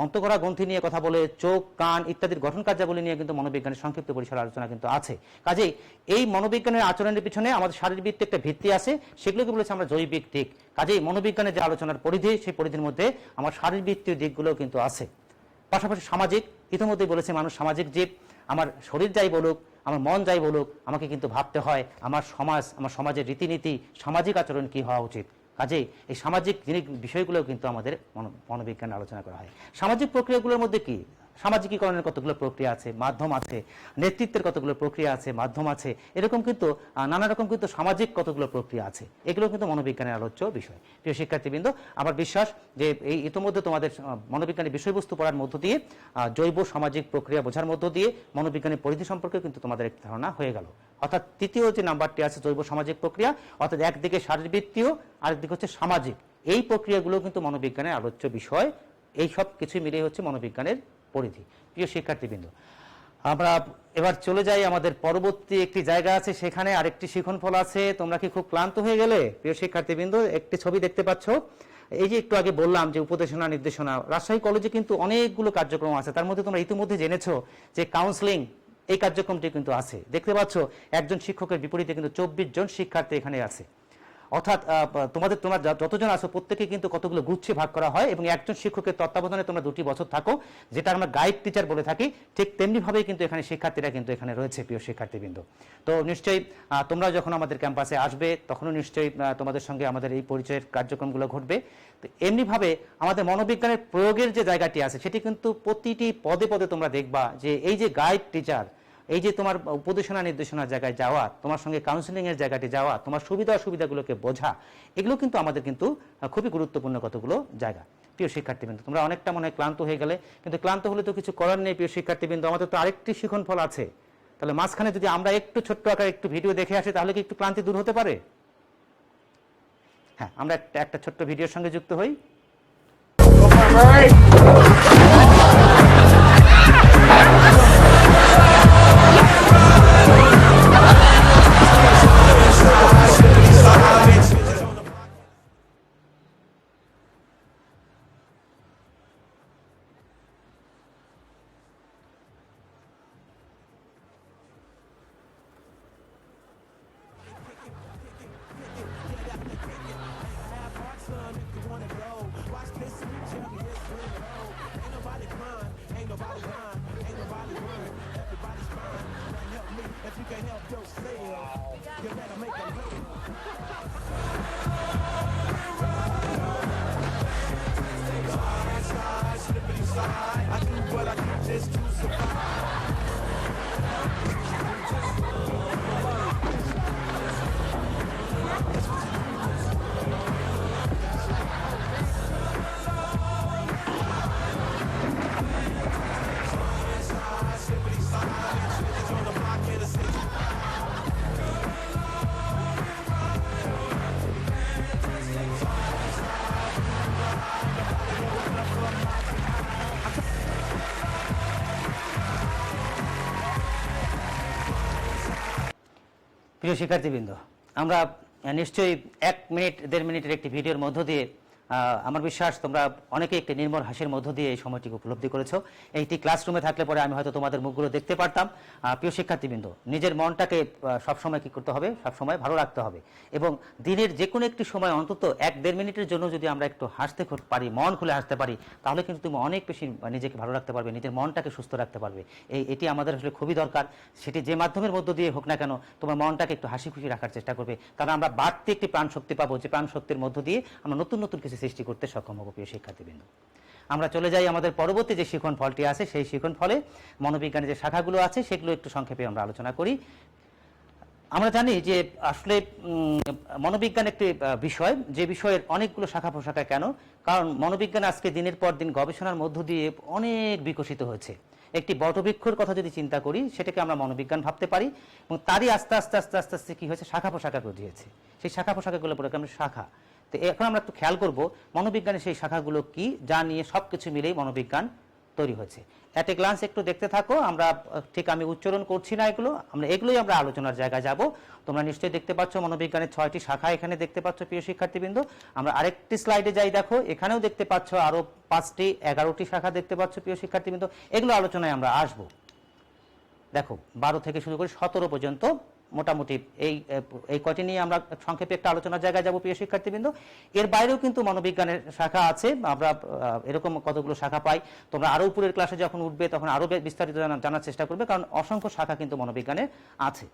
অন্তঃকরা গ্রন্থি নিয়ে কথা বলে, চোখ, কান ইত্যাদির গঠন কার্যাবলী নিয়ে কিন্তু মনোবিজ্ঞানের সংক্ষিপ্ত পরিসর আলোচনা কিন্তু আছে। কাজেই এই মনোবিজ্ঞানের আচরণের পিছনে আমাদের শারীরবৃত্তিক একটা ভিত্তি আছে, সেগুলোকে বলেছে আমরা জৈবিক দিক। কাজেই মনোবিজ্ঞানের যে আলোচনার পরিধি, সেই পরিধির মধ্যে আমার শারীরবৃত্তীয় দিকগুলো কিন্তু আছে। পাশাপাশি সামাজিক, ইতিমধ্যেই বলেছে মানুষ সামাজিক জীব। আমার শরীর যাই বলুক, আমার মন যাই বলুক, আমাকে কিন্তু ভাবতে হয় আমার সমাজ, আমার সমাজের রীতিনীতি, সামাজিক আচরণ কি হওয়া উচিত। কাজেই এই সামাজিক বিষয়গুলো কিন্তু আমাদের মনোবিজ্ঞানে আলোচনা করা হয়। সামাজিক প্রক্রিয়াগুলোর মধ্যে কি? সামাজিকীকরণের কতগুলো প্রক্রিয়া আছে, মাধ্যম আছে, নেতৃত্বের কতগুলো প্রক্রিয়া আছে, মাধ্যম আছে, এরকম কিন্তু নানা রকম কিন্তু সামাজিক কতগুলো প্রক্রিয়া আছে। এগুলো কিন্তু মনোবিজ্ঞানের আলোচ্য বিষয়। প্রিয় শিক্ষার্থীবৃন্দ, আমার বিশ্বাস যে এই ইতিমধ্যে তোমাদের মনোবিজ্ঞানের বিষয়বস্তু পড়ার মধ্য দিয়ে, জৈব সামাজিক প্রক্রিয়া বোঝার মধ্য দিয়ে মনোবিজ্ঞানের পরিধি সম্পর্কে কিন্তু তোমাদের একটি ধারণা হয়ে গেল। অর্থাৎ তৃতীয় যে নাম্বারটি আছে জৈব সামাজিক প্রক্রিয়া, অর্থাৎ একদিকে শারীরবৃত্তীয়, আরেকদিকে হচ্ছে সামাজিক। এই প্রক্রিয়াগুলো কিন্তু মনোবিজ্ঞানের আলোচ্য বিষয়। এই সব কিছুই মিলে হচ্ছে মনোবিজ্ঞানের পরিধি। প্রিয় শিক্ষার্থীবৃন্দ, আমরা এবার চলে যাই আমাদের পরবর্তী একটি জায়গা আছে, সেখানে আরেকটি শিখনফল আছে। তোমরা কি খুব ক্লান্ত হয়ে গেলে? প্রিয় শিক্ষার্থীবৃন্দ, একটি ছবি দেখতে পাচ্ছ। এই যে একটু আগে বললাম যে উপদেশনা নির্দেশনা, রাজশাহী কলেজে কিন্তু অনেকগুলো কার্যক্রম আছে। তার মধ্যে তোমরা ইতিমধ্যে জেনেছো যে কাউন্সেলিং, এই কার্যক্রমটি কিন্তু আছে। দেখতে পাচ্ছ একজন শিক্ষকের বিপরীতে কিন্তু 24 জন শিক্ষার্থী এখানে আছে। অর্থাৎ তোমরা যতজন আছো প্রত্যেকে কিন্তু কতগুলো গুচ্ছে ভাগ করা হয় এবং একজন শিক্ষকের তত্ত্বাবধানে তোমরা 2 বছর থাকো, যেটা আমরা গাইড টিচার বলে থাকি। ঠিক তেমনিভাবেই কিন্তু এখানে শিক্ষার্থীরা কিন্তু এখানে রয়েছে। প্রিয় শিক্ষার্থীবৃন্দ, তো নিশ্চয়ই তোমরা যখন আমাদের ক্যাম্পাসে আসবে তখনও নিশ্চয়ই তোমাদের সঙ্গে আমাদের এই পরিচয়ের কার্যক্রমগুলো ঘটবে। তো এমনিভাবে আমাদের মনোবিজ্ঞানের প্রয়োগের যে জায়গাটি আছে, সেটি কিন্তু প্রতিটি পদে পদে তোমরা দেখবা যে এই যে গাইড টিচার, এই যে তোমার উপদেশনা নির্দেশনার জায়গায় যাওয়া, তোমার সঙ্গে কাউন্সিলিং এর জায়গাটি যাওয়া, তোমার সুবিধা অসুবিধাগুলোকে বোঝা, এগুলো কিন্তু আমাদের কিন্তু খুবই গুরুত্বপূর্ণ কতগুলো জায়গা। প্রিয় শিক্ষার্থীবৃন্দ, তোমরা অনেকটা মনে ক্লান্ত হয়ে গেলে, কিন্তু ক্লান্ত হলে তো কিছু করার নেই। প্রিয় শিক্ষার্থীবৃন্দ, আমাদের তো আরেকটি শিখনফল আছে। তাহলে মাঝখানে যদি আমরা একটু ছোট্ট আকারে একটু ভিডিও দেখে আসি তাহলে কি একটু ক্লান্তি দূর হতে পারে? হ্যাঁ, আমরা একটা ছোট্ট ভিডিওর সঙ্গে যুক্ত হই। প্রিয় শিক্ষার্থীবৃন্দ, আমরা নিশ্চয়ই 1 মিনিট 1.5 মিনিটের একটি ভিডিওর মধ্য দিয়ে আমার বিশ্বাস তোমরা অনেকেই একটি নির্মল হাসির মধ্য দিয়ে এই সময়টিকে উপলব্ধি করেছো। এইটি ক্লাসরুমে থাকলে পরে আমি হয়তো তোমাদের মুখগুলো দেখতে পারতাম। প্রিয় শিক্ষার্থীবৃন্দ, নিজের মনটাকে সবসময় কী করতে হবে? সবসময় ভালো রাখতে হবে এবং দিনের যে কোনো একটি সময় অন্তত 1-1.5 মিনিটের জন্য যদি আমরা একটু হাসতে পারি, মন খুলে হাসতে পারি, তাহলে কিন্তু তুমি অনেক বেশি নিজেকে ভালো রাখতে পারবে, নিজের মনটাকে সুস্থ রাখতে পারবে। এটি আমাদের আসলে খুবই দরকার। সেটি যে মাধ্যমের মধ্য দিয়ে হোক না কেন, তোমার মনটাকে একটু হাসি খুশি রাখার চেষ্টা করবে, কারণ আমরা বাড়তি একটি প্রাণ শক্তি পাবো, যে প্রাণ শক্তির মধ্য দিয়ে আমরা নতুন নতুন কিছু সৃষ্টি করতে সক্ষম হব। প্রিয় শিক্ষার্থীবৃন্দ, আমরা চলে যাই আমাদের পরবর্তী যে শিখন ফলটি আছে, সেই শিখন ফলে মনোবিজ্ঞানের যে শাখাগুলো আছে সেগুলো একটু সংক্ষেপে আমরা আলোচনা করি। আমরা জানি যে আসলে মনোবিজ্ঞান একটি বিষয়, যে বিষয়ের অনেকগুলো শাখা প্রশাখা। কেন? কারণ মনোবিজ্ঞান আজকে দিনের পর দিন গবেষণার মধ্য দিয়ে অনেক বিকশিত হয়েছে। একটি বটবৃক্ষর কথা যদি চিন্তা করি, সেটাকে আমরা মনোবিজ্ঞান ভাবতে পারি এবং তারই আস্তে আস্তে আস্তে আস্তে আস্তে কী হয়েছে? শাখা প্রশাখা গজিয়েছে। সেই শাখা প্রশাখাগুলো পরে আমরা শাখা। তো এখন আমরা একটু খেয়াল করব মনোবিজ্ঞানের সেই শাখাগুলো কি, যা নিয়ে সব কিছু মিলেই মনোবিজ্ঞান তৈরি হয়েছে। অ্যাট এ গ্লান্স একটু দেখতে থাকো। আমরা ঠিক আমি উচ্চারণ করছি না, এগুলোই আমরা আলোচনার জায়গায় যাব। তোমরা নিশ্চয়ই দেখতে পাচ্ছ মনোবিজ্ঞানের 6টি শাখা এখানে দেখতে পাচ্ছ। প্রিয় শিক্ষার্থীবৃন্দ, আমরা আরেকটি স্লাইডে যাই, দেখো এখানেও দেখতে পাচ্ছ আরো 5টি 11টি শাখা দেখতে পাচ্ছ। প্রিয় শিক্ষার্থীবৃন্দ, এগুলো আলোচনায় আমরা আসব। দেখো 12 থেকে শুরু করে 17 পর্যন্ত মোটামুটি এই কয়টি নিয়ে আমরা সংক্ষেপে একটা আলোচনার জায়গায় যাব। প্রিয় শিক্ষার্থীবৃন্দ, এর বাইরেও কিন্তু মনোবিজ্ঞানের শাখা আছে। আমরা এরকম কতগুলো শাখা পাই। তোমরা আরো উপরের ক্লাসে যখন উঠবে তখন আরো বিস্তারিত জানার চেষ্টা করবে, কারণ অসংখ্য শাখা কিন্তু মনোবিজ্ঞানের আছে।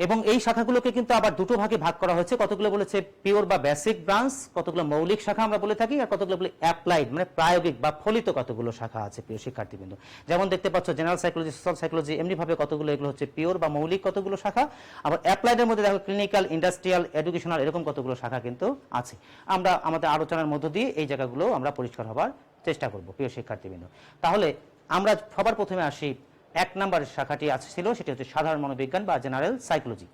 এবং এই শাখাগুলোকে কিন্তু আবার দুটো ভাগে ভাগ করা হয়েছে। কতগুলো বলেছে পিওর বা বেসিক ব্রাঞ্চ, কতগুলো মৌলিক শাখা আমরা বলে থাকি, আর কতগুলো বলে অ্যাপ্লাইড মানে প্রায়োগিক বা ফলিত কতগুলো শাখা আছে। প্রিয় শিক্ষার্থীবৃন্দ, যেমন দেখতে পাচ্ছ জেনারেল সাইকোলজি, সোশ্যাল সাইকোলজি, এমনি ভাবে কতগুলো এগুলো হচ্ছে পিওর বা মৌলিক কতগুলো শাখা। আবার অ্যাপ্লাইডের মধ্যে দেখো ক্লিনিক্যাল, ইন্ডাস্ট্রিয়াল, এডুকেশনাল, এরকম কতগুলো শাখা কিন্তু আছে। আমরা আমাদের আলোচনার মধ্য দিয়ে এই জায়গাগুলো আমরা পরিষ্কার হবার চেষ্টা করব। প্রিয় শিক্ষার্থীবৃন্দ, তাহলে আমরা সবার প্রথমে আসি 1 নম্বরের শাখাটি ছিল, সেটি হচ্ছে সাধারণ মনোবিজ্ঞান বা জেনারেল সাইকোলজি।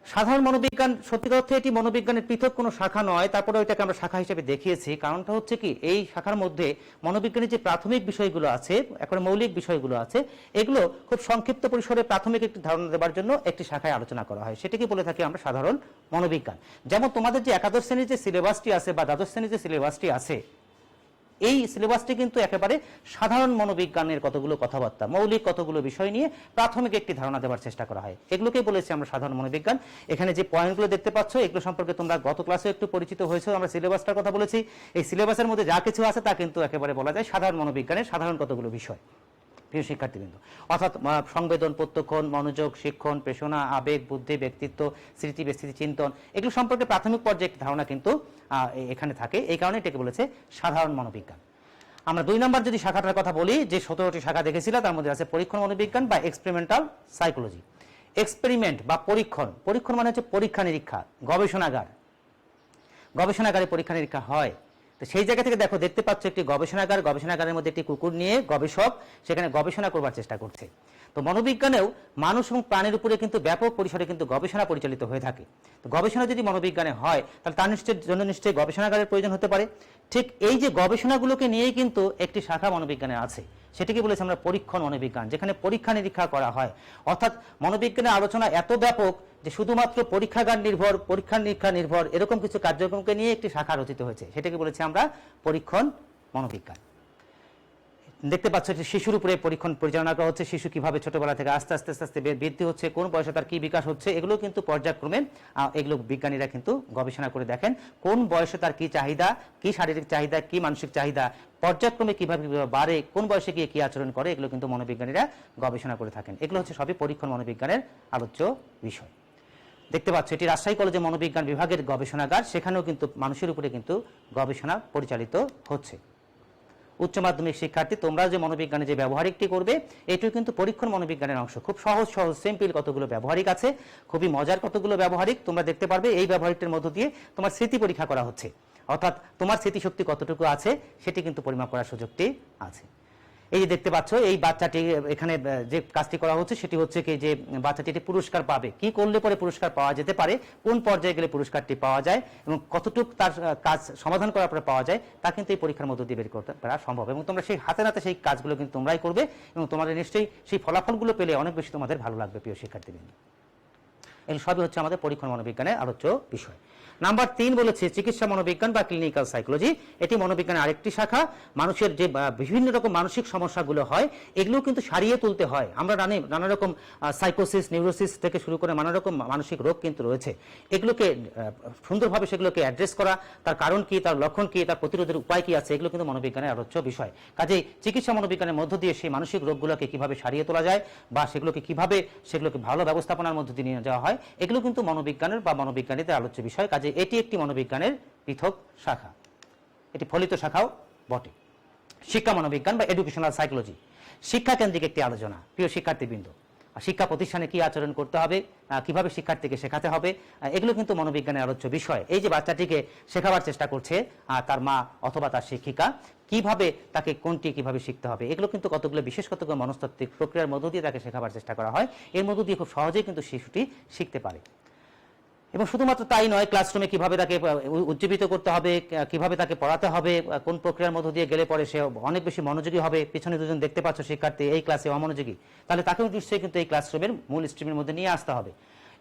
সাধারণ মনোবিজ্ঞান সত্যিকার অর্থে এটি মনোবিজ্ঞানের পৃথক কোনো শাখা নয়, তারপরে এটাকে আমরা শাখা হিসেবে দেখিয়েছি। কারণটা হচ্ছে কি, এই শাখার মধ্যে মনোবিজ্ঞানের যে প্রাথমিক বিষয়গুলো আছে, একেবারে মৌলিক বিষয়গুলো আছে, এগুলো খুব সংক্ষিপ্ত পরিসরে প্রাথমিক একটি ধারণা দেওয়ার জন্য একটি শাখায় আলোচনা করা হয়। সেটাকে বলে থাকি আমরা সাধারণ মনোবিজ্ঞান। যেমন তোমাদের যে একাদশ শ্রেণীর যে সিলেবাসটি আছে বা দ্বাদশ শ্রেণীর যে সিলেবাসটি আছে, এই সিলেবাসটি কিন্তু একেবারে সাধারণ মনোবিজ্ঞানের কতগুলো কথাবার্তা, মৌলিক কতগুলো বিষয় নিয়ে প্রাথমিক একটি ধারণা দেওয়ার চেষ্টা করা হয়। এগুলোকেই বলেছি আমরা সাধারণ মনোবিজ্ঞান। এখানে যে পয়েন্টগুলো দেখতে পাচ্ছ, এগুলো সম্পর্কে তোমরা গত ক্লাসে একটু পরিচিত হয়েছে। আমরা সিলেবাসটার কথা বলেছি। এই সিলেবাসের মধ্যে যা কিছু আছে তা কিন্তু একেবারে বলা যায় সাধারণ মনোবিজ্ঞানের সাধারণ কতগুলো বিষয়। প্রিয় শিক্ষার্থীবৃন্দ, অর্থাৎ সংবেদন, প্রত্যক্ষণ, মনোযোগ, শিক্ষণ, পেশনা, আবেগ, বুদ্ধি, ব্যক্তিত্ব, স্মৃতি, বিস্তৃতি, চিন্তন, এগুলো সম্পর্কে প্রাথমিক পর্যায়ে একটি ধারণা কিন্তু এখানে থাকে। এই কারণে এটাকে বলেছে সাধারণ মনোবিজ্ঞান। আমরা 2 নম্বর যদি শাখাটার কথা বলি, যে 17টি শাখা দেখেছিলাম তার মধ্যে আছে পরীক্ষণ মনোবিজ্ঞান বা এক্সপেরিমেন্টাল সাইকোলজি। এক্সপেরিমেন্ট বা পরীক্ষণ, পরীক্ষণ মানে হচ্ছে পরীক্ষা নিরীক্ষা, গবেষণাগার। গবেষণাগারে পরীক্ষা নিরীক্ষা হয়। তো সেই জায়গা থেকে দেখতে পাচ্ছ একটি গবেষণাগার, গবেষণাগারের মধ্যে একটি কুকুর নিয়ে গবেষক সেখানে গবেষণা করবার চেষ্টা করছে। তো মনোবিজ্ঞানেও মানুষ এবং প্রাণীর উপরে কিন্তু ব্যাপক পরিসরে কিন্তু গবেষণা পরিচালিত হয়ে থাকে। তো গবেষণা যদি মনোবিজ্ঞানে হয় তাহলে তার জন্য নিশ্চয়ই গবেষণাগারের প্রয়োজন হতে পারে। ঠিক এই যে গবেষণাগুলোকে নিয়েই কিন্তু একটি শাখা মনোবিজ্ঞানে আছে, সেটিকে বলেছি আমরা পরীক্ষণ মনোবিজ্ঞান, যেখানে পরীক্ষা নিরীক্ষা করা হয়। অর্থাৎ মনোবিজ্ঞানের আলোচনা এত ব্যাপক যে শুধুমাত্র পরীক্ষাগার নির্ভর, পরীক্ষা নিরীক্ষা নির্ভর এরকম কিছু কার্যক্রমকে নিয়ে একটি শাখা রচিত হয়েছে, সেটাকে বলেছি আমরা পরীক্ষণ মনোবিজ্ঞান। দেখতে পাচ্ছ যে শিশুর উপরে পরীক্ষণ পরিচালনা করা হচ্ছে, শিশু কিভাবে ছোটবেলা থেকে আস্তে আস্তে আস্তে আস্তে বৃদ্ধি হচ্ছে, কোন বয়সে তার কি বিকাশ হচ্ছে, এগুলো কিন্তু পর্যায়ক্রমে এগুলো বিজ্ঞানীরা কিন্তু গবেষণা করে দেখেন কোন বয়সে তার কি চাহিদা, কি শারীরিক চাহিদা, কি মানসিক চাহিদা, পর্যায়ক্রমে কিভাবে বাড়ে, কোন বয়সে গিয়ে কি আচরণ করে, এগুলো কিন্তু মনোবিজ্ঞানীরা গবেষণা করে থাকেন। এগুলো হচ্ছে সবই পরীক্ষণ মনোবিজ্ঞানের আলোচ্য বিষয়। দেখতে পাচ্ছ এটি রাজশাহী কলেজে মনোবিজ্ঞান বিভাগের গবেষণাগার, সেখানেও কিন্তু মানুষের উপরে কিন্তু গবেষণা পরিচালিত হচ্ছে। উচ্চ মাধ্যমিক শিক্ষার্থী, তোমরা যে মনোবিজ্ঞানে যে ব্যবহারিকটি করবে এটিও কিন্তু পরীক্ষণ মনোবিজ্ঞানের অংশ। খুব সহজ সহজ সিম্পল কতগুলো ব্যবহারিক আছে, খুবই মজার কতগুলো ব্যবহারিক তোমরা দেখতে পারবে। এই ব্যবহারিকটির মধ্য দিয়ে তোমার স্মৃতি পরীক্ষা করা হচ্ছে, অর্থাৎ তোমার স্মৃতিশক্তি কতটুকু আছে সেটি কিন্তু পরিমাপ করার সুযোগটি আছে। এই যে দেখতে পাচ্ছ এই বাচ্চাটি এখানে যে কাজটি করা হচ্ছে সেটি হচ্ছে কি যে বাচ্চাটি একটি পুরস্কার পাবে, কি করলে পরে পুরস্কার পাওয়া যেতে পারে, কোন পর্যায়ে গেলে পুরস্কারটি পাওয়া যায় এবং কতটুকু তার কাজ সমাধান করার পরে পাওয়া যায় তা কিন্তু এই পরীক্ষার মধ্য দিয়ে বের করতে পারা সম্ভব। এবং তোমরা সেই হাতে নাতে সেই কাজগুলো কিন্তু তোমরাই করবে এবং তোমাদের নিশ্চয়ই সেই ফলাফলগুলো পেলে অনেক বেশি তোমাদের ভালো লাগবে প্রিয় শিক্ষার্থীবৃন্দ। এগুলো সবই হচ্ছে আমাদের পরীক্ষণ মনোবিজ্ঞানের আলোচ্য বিষয়। নাম্বার 3 বলেছে চিকিৎসা মনোবিজ্ঞান বা ক্লিনিক্যাল সাইকোলজি। এটি মনোবিজ্ঞানের আরেকটি শাখা। মানুষের যে বিভিন্ন রকম মানসিক সমস্যাগুলো হয় এগুলো কিন্তু সারিয়ে তুলতে হয়। আমরা নানা রকম সাইকোসিস, নিউরোসিস থেকে শুরু করে নানা রকম মানসিক রোগ কিন্তু রয়েছে, এগুলোকে সুন্দরভাবে সেগুলোকে অ্যাড্রেস করা, তার কারণ কি, তার লক্ষণ কি, তার প্রতিরোধের উপায় কি আছে, এগুলো কিন্তু মনোবিজ্ঞানের আলোচ্য বিষয়। কাজেই চিকিৎসা মনোবিজ্ঞানের মধ্য দিয়ে সেই মানসিক রোগগুলোকে কিভাবে সারিয়ে তোলা যায় বা সেগুলোকে ভালো ব্যবস্থাপনার মধ্য দিয়ে নিয়ে যাওয়া হয়, এগুলো কিন্তু মনোবিজ্ঞানের বা মনোবিজ্ঞানীদের আলোচ্য বিষয়। কাজে এটি একটি মনোবিজ্ঞানের পৃথক শাখা, এটি ফলিত শাখাও বটে। শিক্ষা মনোবিজ্ঞান বা এডুকেশনাল সাইকোলজি, শিক্ষা কেন্দ্রিক একটি আলোচনা। প্রিয় শিক্ষার্থীবৃন্দ, শিক্ষা প্রতিষ্ঠানে কি আচরণ করতে হবে, কিভাবে শিক্ষার্থীকে শেখাতে হবে, এগুলো কিন্তু মনোবিজ্ঞানের আলোচ্য বিষয়। এই যে বাচ্চাটিকে শেখাবার চেষ্টা করছে তার মা অথবা তার শিক্ষিকা, কিভাবে তাকে কোনটি কিভাবে শিখতে হবে, এগুলো কিন্তু কতগুলো মনস্তাত্ত্বিক প্রক্রিয়ার মধ্য দিয়ে তাকে শেখাবার চেষ্টা করা হয়। এর মধ্য দিয়ে খুব সহজেই কিন্তু শিশুটি শিখতে পারে। এবং শুধুমাত্র তাই নয়, ক্লাসরুমে কিভাবে তাকে উজ্জীবিত করতে হবে, কিভাবে তাকে পড়াতে হবে, কোন প্রক্রিয়ার মধ্য দিয়ে গেলে পরে সে অনেক বেশি মনোযোগী হবে। পিছনে দুজন দেখতে পাচ্ছ শিক্ষার্থী এই ক্লাসে অমনোযোগী, তাহলে তাকেও নিশ্চয়ই কিন্তু এই ক্লাসরুমের মূল স্ট্রিমের মধ্যে নিয়ে আসতে হবে।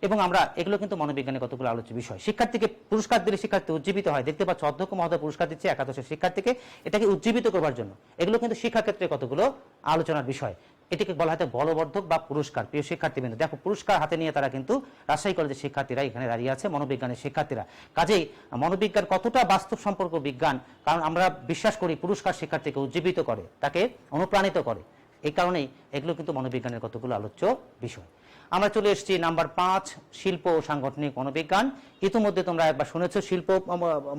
এবং আমরা এগুলো কিন্তু মনোবিজ্ঞানের কতগুলো আলোচ্য বিষয়। শিক্ষার্থীকে পুরস্কার দিলে শিক্ষার্থী উজ্জীবিত হয়। দেখতে পাচ্ছ অধ্যক্ষ মহোদয় পুরস্কার দিচ্ছে একাদশের শিক্ষার্থীকে, এটাকে উজ্জীবিত করবার জন্য। এগুলো কিন্তু শিক্ষাক্ষেত্রে কতগুলো আলোচনার বিষয়। এটিকে বলা হয় বলবর্ধক বা পুরস্কার। প্রিয় শিক্ষার্থীবৃন্দ, দেখো পুরস্কার হাতে নিয়ে তারা কিন্তু রাজশাহী কলেজের শিক্ষার্থীরা এখানে দাঁড়িয়ে আছে, মনোবিজ্ঞানের শিক্ষার্থীরা। কাজেই মনোবিজ্ঞান কতটা বাস্তব সম্পর্ক বিজ্ঞান, কারণ আমরা বিশ্বাস করি পুরস্কার শিক্ষার্থীকে উজ্জীবিত করে, তাকে অনুপ্রাণিত করে। এই কারণেই এগুলো কিন্তু মনোবিজ্ঞানের কতগুলো আলোচ্য বিষয়। আমরা চলে এসেছি নাম্বার 5, শিল্প ও সাংগঠনিক মনোবিজ্ঞান। ইতিমধ্যে তোমরা একবার শুনেছো শিল্প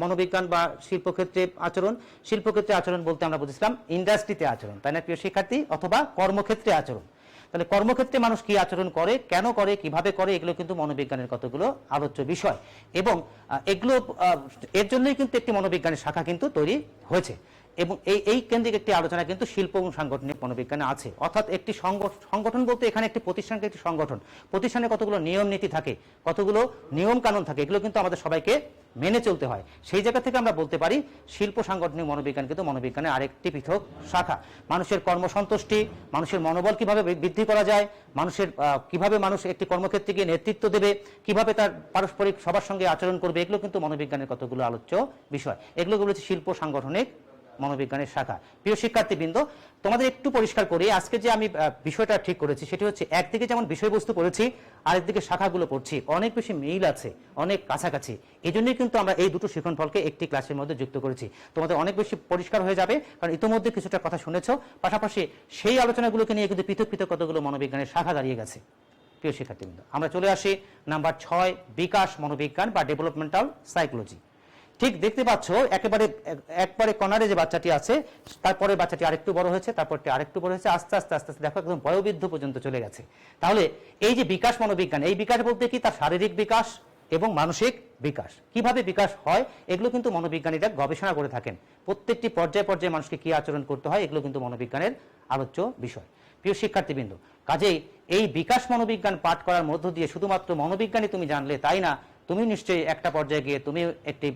মনোবিজ্ঞান বা শিল্পক্ষেত্রে আচরণ। শিল্পক্ষেত্রে আচরণ বলতে আমরা বুঝছিলাম ইন্ডাস্ট্রিতে আচরণ, তাই না প্রিয় শিক্ষার্থী, অথবা কর্মক্ষেত্রে আচরণ। তাহলে কর্মক্ষেত্রে মানুষ কি আচরণ করে, কেন করে, কিভাবে করে, এগুলো কিন্তু মনোবিজ্ঞানের কতগুলো আলোচ্য বিষয়। এবং এগুলো এর জন্যই কিন্তু একটি মনোবিজ্ঞানের শাখা কিন্তু তৈরি হয়েছে। এবং এই কেন্দ্রিক একটি আলোচনা কিন্তু শিল্প এবং সাংগঠনিক মনোবিজ্ঞানে আছে। অর্থাৎ একটি সংগঠন বলতে এখানে একটি প্রতিষ্ঠানকে একটি সংগঠন, প্রতিষ্ঠানে কতগুলো নিয়ম নীতি থাকে, কতগুলো নিয়ম কানুন থাকে, এগুলো কিন্তু আমাদের সবাইকে মেনে চলতে হয়। সেই জায়গা থেকে আমরা বলতে পারি শিল্প সাংগঠনিক মনোবিজ্ঞান কিন্তু মনোবিজ্ঞানের আরেকটি পৃথক শাখা। মানুষের কর্মসন্তুষ্টি, মানুষের মনোবল কিভাবে বৃদ্ধি করা যায়, কিভাবে মানুষ একটি কর্মক্ষেত্রে গিয়ে নেতৃত্ব দেবে, কিভাবে তার পারস্পরিক সবার সঙ্গে আচরণ করবে, এগুলো কিন্তু মনোবিজ্ঞানের কতগুলো আলোচ্য বিষয়। এগুলো বলেছে শিল্প সাংগঠনিক মনোবিজ্ঞানের শাখা। প্রিয় শিক্ষার্থীবৃন্দ, তোমাদের একটু পরিষ্কার করি আজকে যে আমি বিষয়টা ঠিক করেছি সেটি হচ্ছে একদিকে যেমন বিষয়বস্তু পড়েছি, আরেকদিকে শাখাগুলো পড়ছি, অনেক বেশি মিল আছে, অনেক কাছাকাছি। এই জন্যই কিন্তু আমরা এই দুটো শিক্ষণফলকে একটি ক্লাসের মধ্যে যুক্ত করেছি। তোমাদের অনেক বেশি পরিষ্কার হয়ে যাবে, কারণ ইতিমধ্যে কিছুটা কথা শুনেছো। পাশাপাশি সেই আলোচনাগুলোকে নিয়ে কিন্তু পৃথক পৃথক কতগুলো মনোবিজ্ঞানের শাখা দাঁড়িয়ে গেছে। প্রিয় শিক্ষার্থীবৃন্দ, আমরা চলে আসি নাম্বার 6, বিকাশ মনোবিজ্ঞান বা ডেভেলপমেন্টাল সাইকোলজি। ঠিক দেখতে পাচ্ছ একবারে কর্নারে যে বাচ্চাটি আছে, তারপরে বাচ্চাটি আরেকটু বড় হয়েছে, তারপরটি আরেকটু বড় হয়েছে, আস্তে আস্তে আস্তে আস্তে দেখো একদম বয়োবৃদ্ধ পর্যন্ত চলে গেছে। তাহলে এই যে বিকাশ মনোবিজ্ঞান, এই বিকাশ বলতে কি তার শারীরিক বিকাশ, এবং মানসিক বিকাশ। কিভাবে বিকাশ হয় এগুলো কিন্তু মনোবিজ্ঞানীরা গবেষণা করে থাকেন। প্রত্যেকটি পর্যায়ে পর্যায়ে মানুষকে কী আচরণ করতে হয় এগুলো কিন্তু মনোবিজ্ঞানের আলোচ্য বিষয়। প্রিয় শিক্ষার্থীবৃন্দ, কাজেই এই বিকাশ মনোবিজ্ঞান পাঠ করার মধ্য দিয়ে শুধুমাত্র মনোবিজ্ঞানই তুমি জানলে তাই না, তুমি নিশ্চয়ই একটা পর্যায়ে গিয়ে তুমি একটি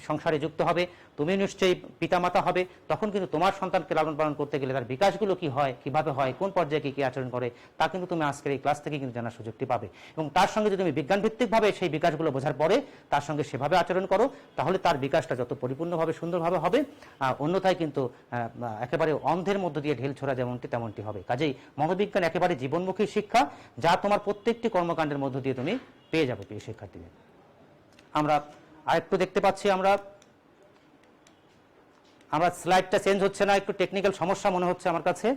সংসারে যুক্ত হবে, তুমি নিশ্চয়ই পিতামাতা হবে, তখন কিন্তু তোমার সন্তানকে লালন পালন করতে গেলে তার বিকাশগুলো কি হয়, কিভাবে হয়, কোন পর্যায়ে কী আচরণ করে তা কিন্তু তুমি আজকের এই ক্লাস থেকে কিন্তু জানার সুযোগটি পাবে। এবং তার সঙ্গে যদি তুমি বিজ্ঞানভিত্তিকভাবে সেই বিকাশগুলো বোঝার পরে তার সঙ্গে সেভাবে আচরণ করো তাহলে তার বিকাশটা যত পরিপূর্ণভাবে সুন্দরভাবে হবে, অন্যথায় কিন্তু একেবারে অন্ধের মধ্য দিয়ে ঢেল ছোড়া যেমনটি তেমনটি হবে। কাজেই মনোবিজ্ঞান একেবারে জীবনমুখী শিক্ষা, যা তোমার প্রত্যেকটি কর্মকাণ্ডের মধ্য দিয়ে তুমি পেয়ে যাবে। প্রিয় শিক্ষার্থীদের, আমরা আরেকটু দেখতে পাচ্ছি আমরা স্লাইডটা চেঞ্জ হচ্ছে না, একটু টেকনিক্যাল সমস্যা মনে হচ্ছে আমার কাছে।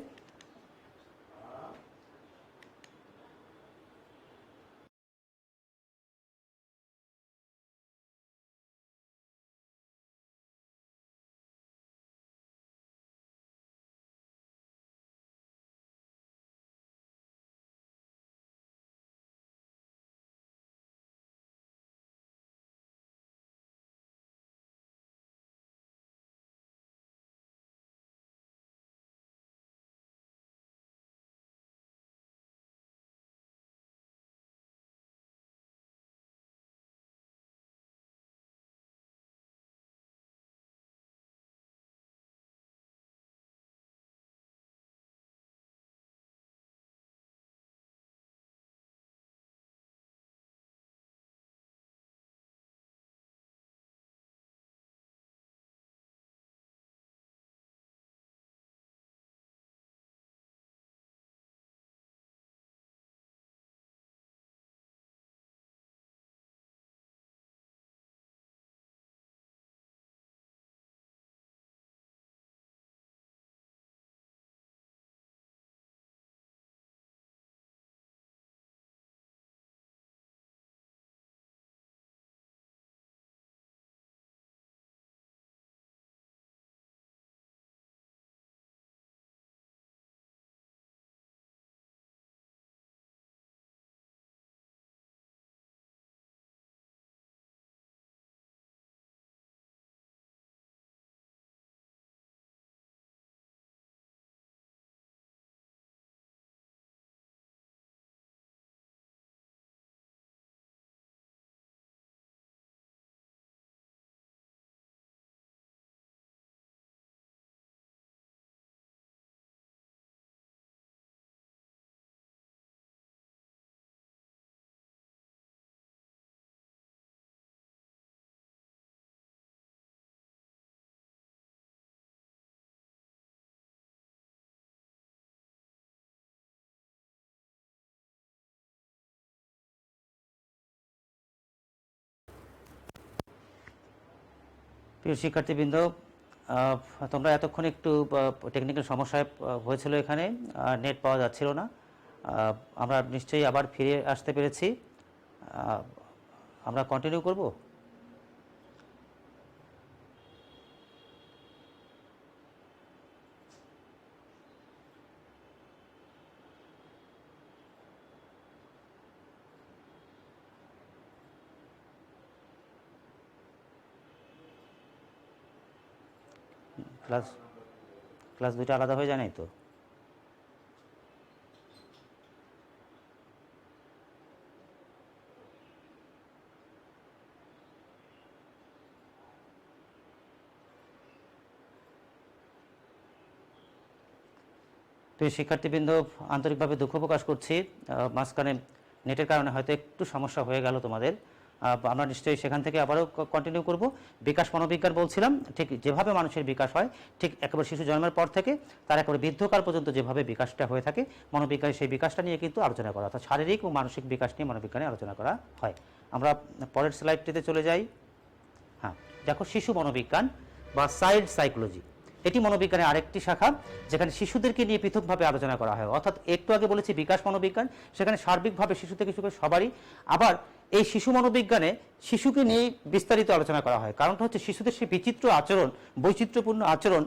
প্রিয় শিক্ষার্থীবৃন্দ, তোমরা এতক্ষণ একটু টেকনিক্যাল সমস্যায় হয়েছিল, এখানে নেট পাওয়া যাচ্ছিল না। আমরা নিশ্চয়ই আবার ফিরে আসতে পেরেছি। আমরা কন্টিনিউ করব। ক্লাস দুইটা আলাদা হয়ে যায় নাই তো? তো শিক্ষার্থীবৃন্দ, আন্তরিকভাবে দুঃখ প্রকাশ করছি, মাঝখানে নেটের কারণে হয়তো একটু সমস্যা হয়ে গেল তোমাদের। আমরা নিশ্চয়ই সেখান থেকে আবারও কন্টিনিউ করব। বিকাশ মনোবিজ্ঞান বলছিলাম, ঠিক যেভাবে মানুষের বিকাশ হয়, ঠিক একেবারে শিশু জন্মের পর থেকে তার একেবারে বৃদ্ধকাল পর্যন্ত যেভাবে বিকাশটা হয়ে থাকে, মনোবিজ্ঞানে সেই বিকাশটা নিয়ে কিন্তু আলোচনা করা, অর্থাৎ শারীরিক ও মানসিক বিকাশ নিয়ে মনোবিজ্ঞানে আলোচনা করা হয়। আমরা পরের স্লাইডটিতে চলে যাই। হ্যাঁ, দেখো, শিশু মনোবিজ্ঞান বা চাইল্ড সাইকোলজি, এটি মনোবিজ্ঞানের আরেকটি শাখা, যেখানে শিশুদেরকে নিয়ে পৃথকভাবে আলোচনা করা হয়। অর্থাৎ একটু আগে বলেছি বিকাশ মনোবিজ্ঞান, সেখানে সার্বিকভাবে শিশু থেকে শুরু করে সবারই। আবার এই শিশু মনোবিজ্ঞানে শিশুকে নিয়ে বিস্তারিত আলোচনা করা হয়। কারণটা হচ্ছে শিশুদের সেই বিচিত্র আচরণ, বৈচিত্র্যপূর্ণ আচরণ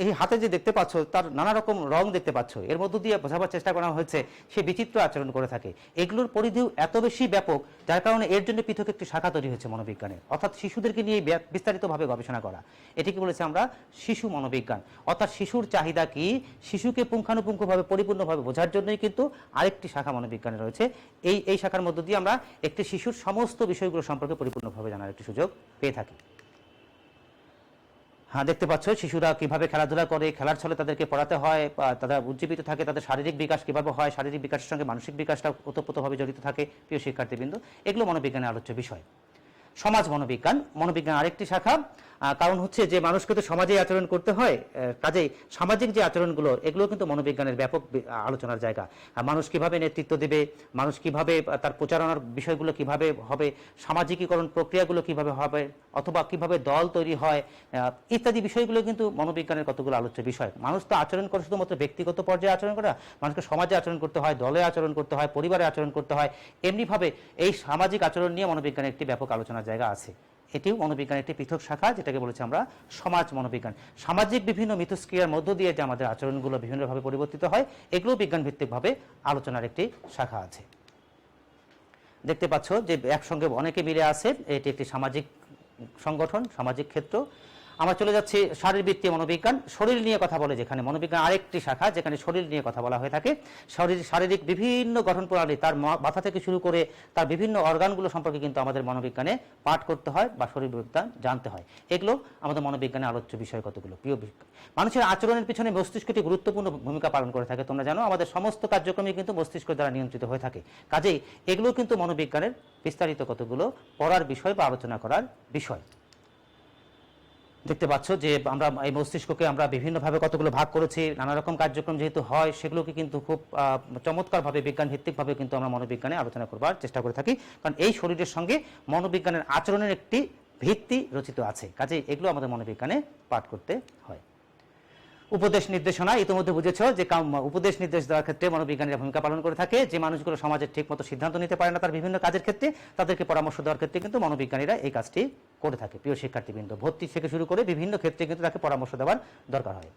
এই হাতে যে দেখতে পাচ্ছ তার নানা রকম রং দেখতে পাচ্ছ, এর মধ্য দিয়ে বোঝাবার চেষ্টা করা হয়েছে সে বিচিত্র আচরণ করে থাকে। এগুলোর পরিধিও এত বেশি ব্যাপক, যার কারণে এর জন্য পৃথক একটি শাখা তৈরি হয়েছে মনোবিজ্ঞানের, অর্থাৎ শিশুদেরকে নিয়ে বিস্তারিতভাবে গবেষণা করা। এটিকে বলেছে আমরা শিশু মনোবিজ্ঞান। অর্থাৎ শিশুর চাহিদা কি, শিশুকে পুঙ্খানুপুঙ্খভাবে পরিপূর্ণভাবে বোঝার জন্যই কিন্তু আরেকটি শাখা মনোবিজ্ঞানে রয়েছে। এই শাখার মধ্য দিয়ে আমরা একটি শিশুর সমস্ত বিষয়গুলো সম্পর্কে পরিপূর্ণভাবে জানার একটি সুযোগ পেয়ে থাকি। হ্যাঁ, দেখতে পাচ্ছ শিশুরা কিভাবে খেলাধুলা করে, খেলার ছলে তাদেরকে পড়াতে হয়, তারা উজ্জীবিত থাকে, তাদের শারীরিক বিকাশ কিভাবে হয়, শারীরিক বিকাশের সঙ্গে মানসিক বিকাশটা ওতপ্রোতভাবে জড়িত থাকে। প্রিয় শিক্ষার্থীবৃন্দ, এগুলো মনোবিজ্ঞানের আলোচ্য বিষয়। সমাজ মনোবিজ্ঞান, মনোবিজ্ঞান আরেকটি শাখা। কারণ হচ্ছে যে মানুষকে তো সমাজে আচরণ করতে হয়, কাজেই সামাজিক যে আচরণগুলো এগুলো কিন্তু মনোবিজ্ঞানের ব্যাপক আলোচনার জায়গা। মানুষ কিভাবে নেতৃত্ব দেবে, মানুষ কিভাবে তার প্রচারণার বিষয়গুলো কিভাবে হবে, সামাজিকীকরণ প্রক্রিয়াগুলো কিভাবে হবে, অথবা কিভাবে দল তৈরি হয়, ইত্যাদি বিষয়গুলো কিন্তু মনোবিজ্ঞানের কতগুলো আলোচ্য বিষয়। মানুষ তো আচরণ করে শুধুমাত্র ব্যক্তিগত পর্যায়ে আচরণ করে, মানুষকে সমাজে আচরণ করতে হয়, দলে আচরণ করতে হয়, পরিবারে আচরণ করতে হয়। এমনিভাবে এই সামাজিক আচরণ নিয়ে মনোবিজ্ঞানের একটি ব্যাপক আলোচনার জায়গা আছে। এটিও মনোবিজ্ঞানের একটি পৃথক শাখা, যেটাকে বলেছি আমরা সমাজ মনোবিজ্ঞান। সামাজিক বিভিন্ন মিথস্ক্রিয়ার মধ্য দিয়ে যে আমাদের আচরণগুলো বিভিন্নভাবে পরিবর্তিত হয়, এগুলো বিজ্ঞান ভিত্তিকভাবে আলোচনার একটি শাখা আছে। দেখতে পাচ্ছ যে একসঙ্গে অনেকে মিলে আছে, এটি একটি সামাজিক সংগঠন, সামাজিক ক্ষেত্র। আমরা চলে যাচ্ছি শারীরবৃত্তীয় মনোবিজ্ঞান। শরীর নিয়ে কথা বলে যেখানে, মনোবিজ্ঞান আরেকটি শাখা যেখানে শরীর নিয়ে কথা বলা হয়ে থাকে। শারীরিক বিভিন্ন গঠন প্রণালী, তার মাথা থেকে শুরু করে তার বিভিন্ন অর্গানগুলো সম্পর্কে কিন্তু আমাদের মনোবিজ্ঞানে পাঠ করতে হয় বা শরীরবিজ্ঞান জানতে হয়। এগুলো আমাদের মনোবিজ্ঞানের আলোচ্য বিষয় কতগুলো। প্রিয় মানুষের আচরণের পিছনে মস্তিষ্কটি গুরুত্বপূর্ণ ভূমিকা পালন করে থাকে। তোমরা জানো আমাদের সমস্ত কার্যক্রমই কিন্তু মস্তিষ্ক দ্বারা নিয়ন্ত্রিত হয়ে থাকে। কাজেই এগুলো কিন্তু মনোবিজ্ঞানের বিস্তারিত কতগুলো পড়ার বিষয় বা আলোচনা করার বিষয়। দেখতে পাচ্ছ যে আমরা এই মস্তিষ্ককে আমরা বিভিন্নভাবে কতগুলো ভাগ করেছি, নানা রকম কার্যক্রম যেহেতু হয় সেগুলোকে কিন্তু খুব চমৎকারভাবে বিজ্ঞান ভিত্তিকভাবে কিন্তু আমরা মনোবিজ্ঞানে আলোচনা করবার চেষ্টা করে থাকি। কারণ এই শরীরের সঙ্গে মনোবিজ্ঞানের আচরণের একটি ভিত্তি রচিত আছে, কাজেই এগুলো আমাদের মনোবিজ্ঞানে পাঠ করতে হয়। উপদেশ নির্দেশনা, ইতিমধ্যে বুঝেছ যে উপদেশ নির্দেশ দেওয়ার ক্ষেত্রে মনোবিজ্ঞানীরা ভূমিকা পালন করে থাকে। যে মানুষগুলো সমাজের ঠিকমতো সিদ্ধান্ত নিতে পারে না তার বিভিন্ন কাজের ক্ষেত্রে, তাদেরকে পরামর্শ দেওয়ার ক্ষেত্রে কিন্তু মনোবিজ্ঞানীরা এই কাজটি করে থাকে। প্রিয় শিক্ষার্থীবৃন্দ, ভর্তি থেকে শুরু করে বিভিন্ন ক্ষেত্রে কিন্তু তাকে পরামর্শ দেওয়ার দরকার হয়।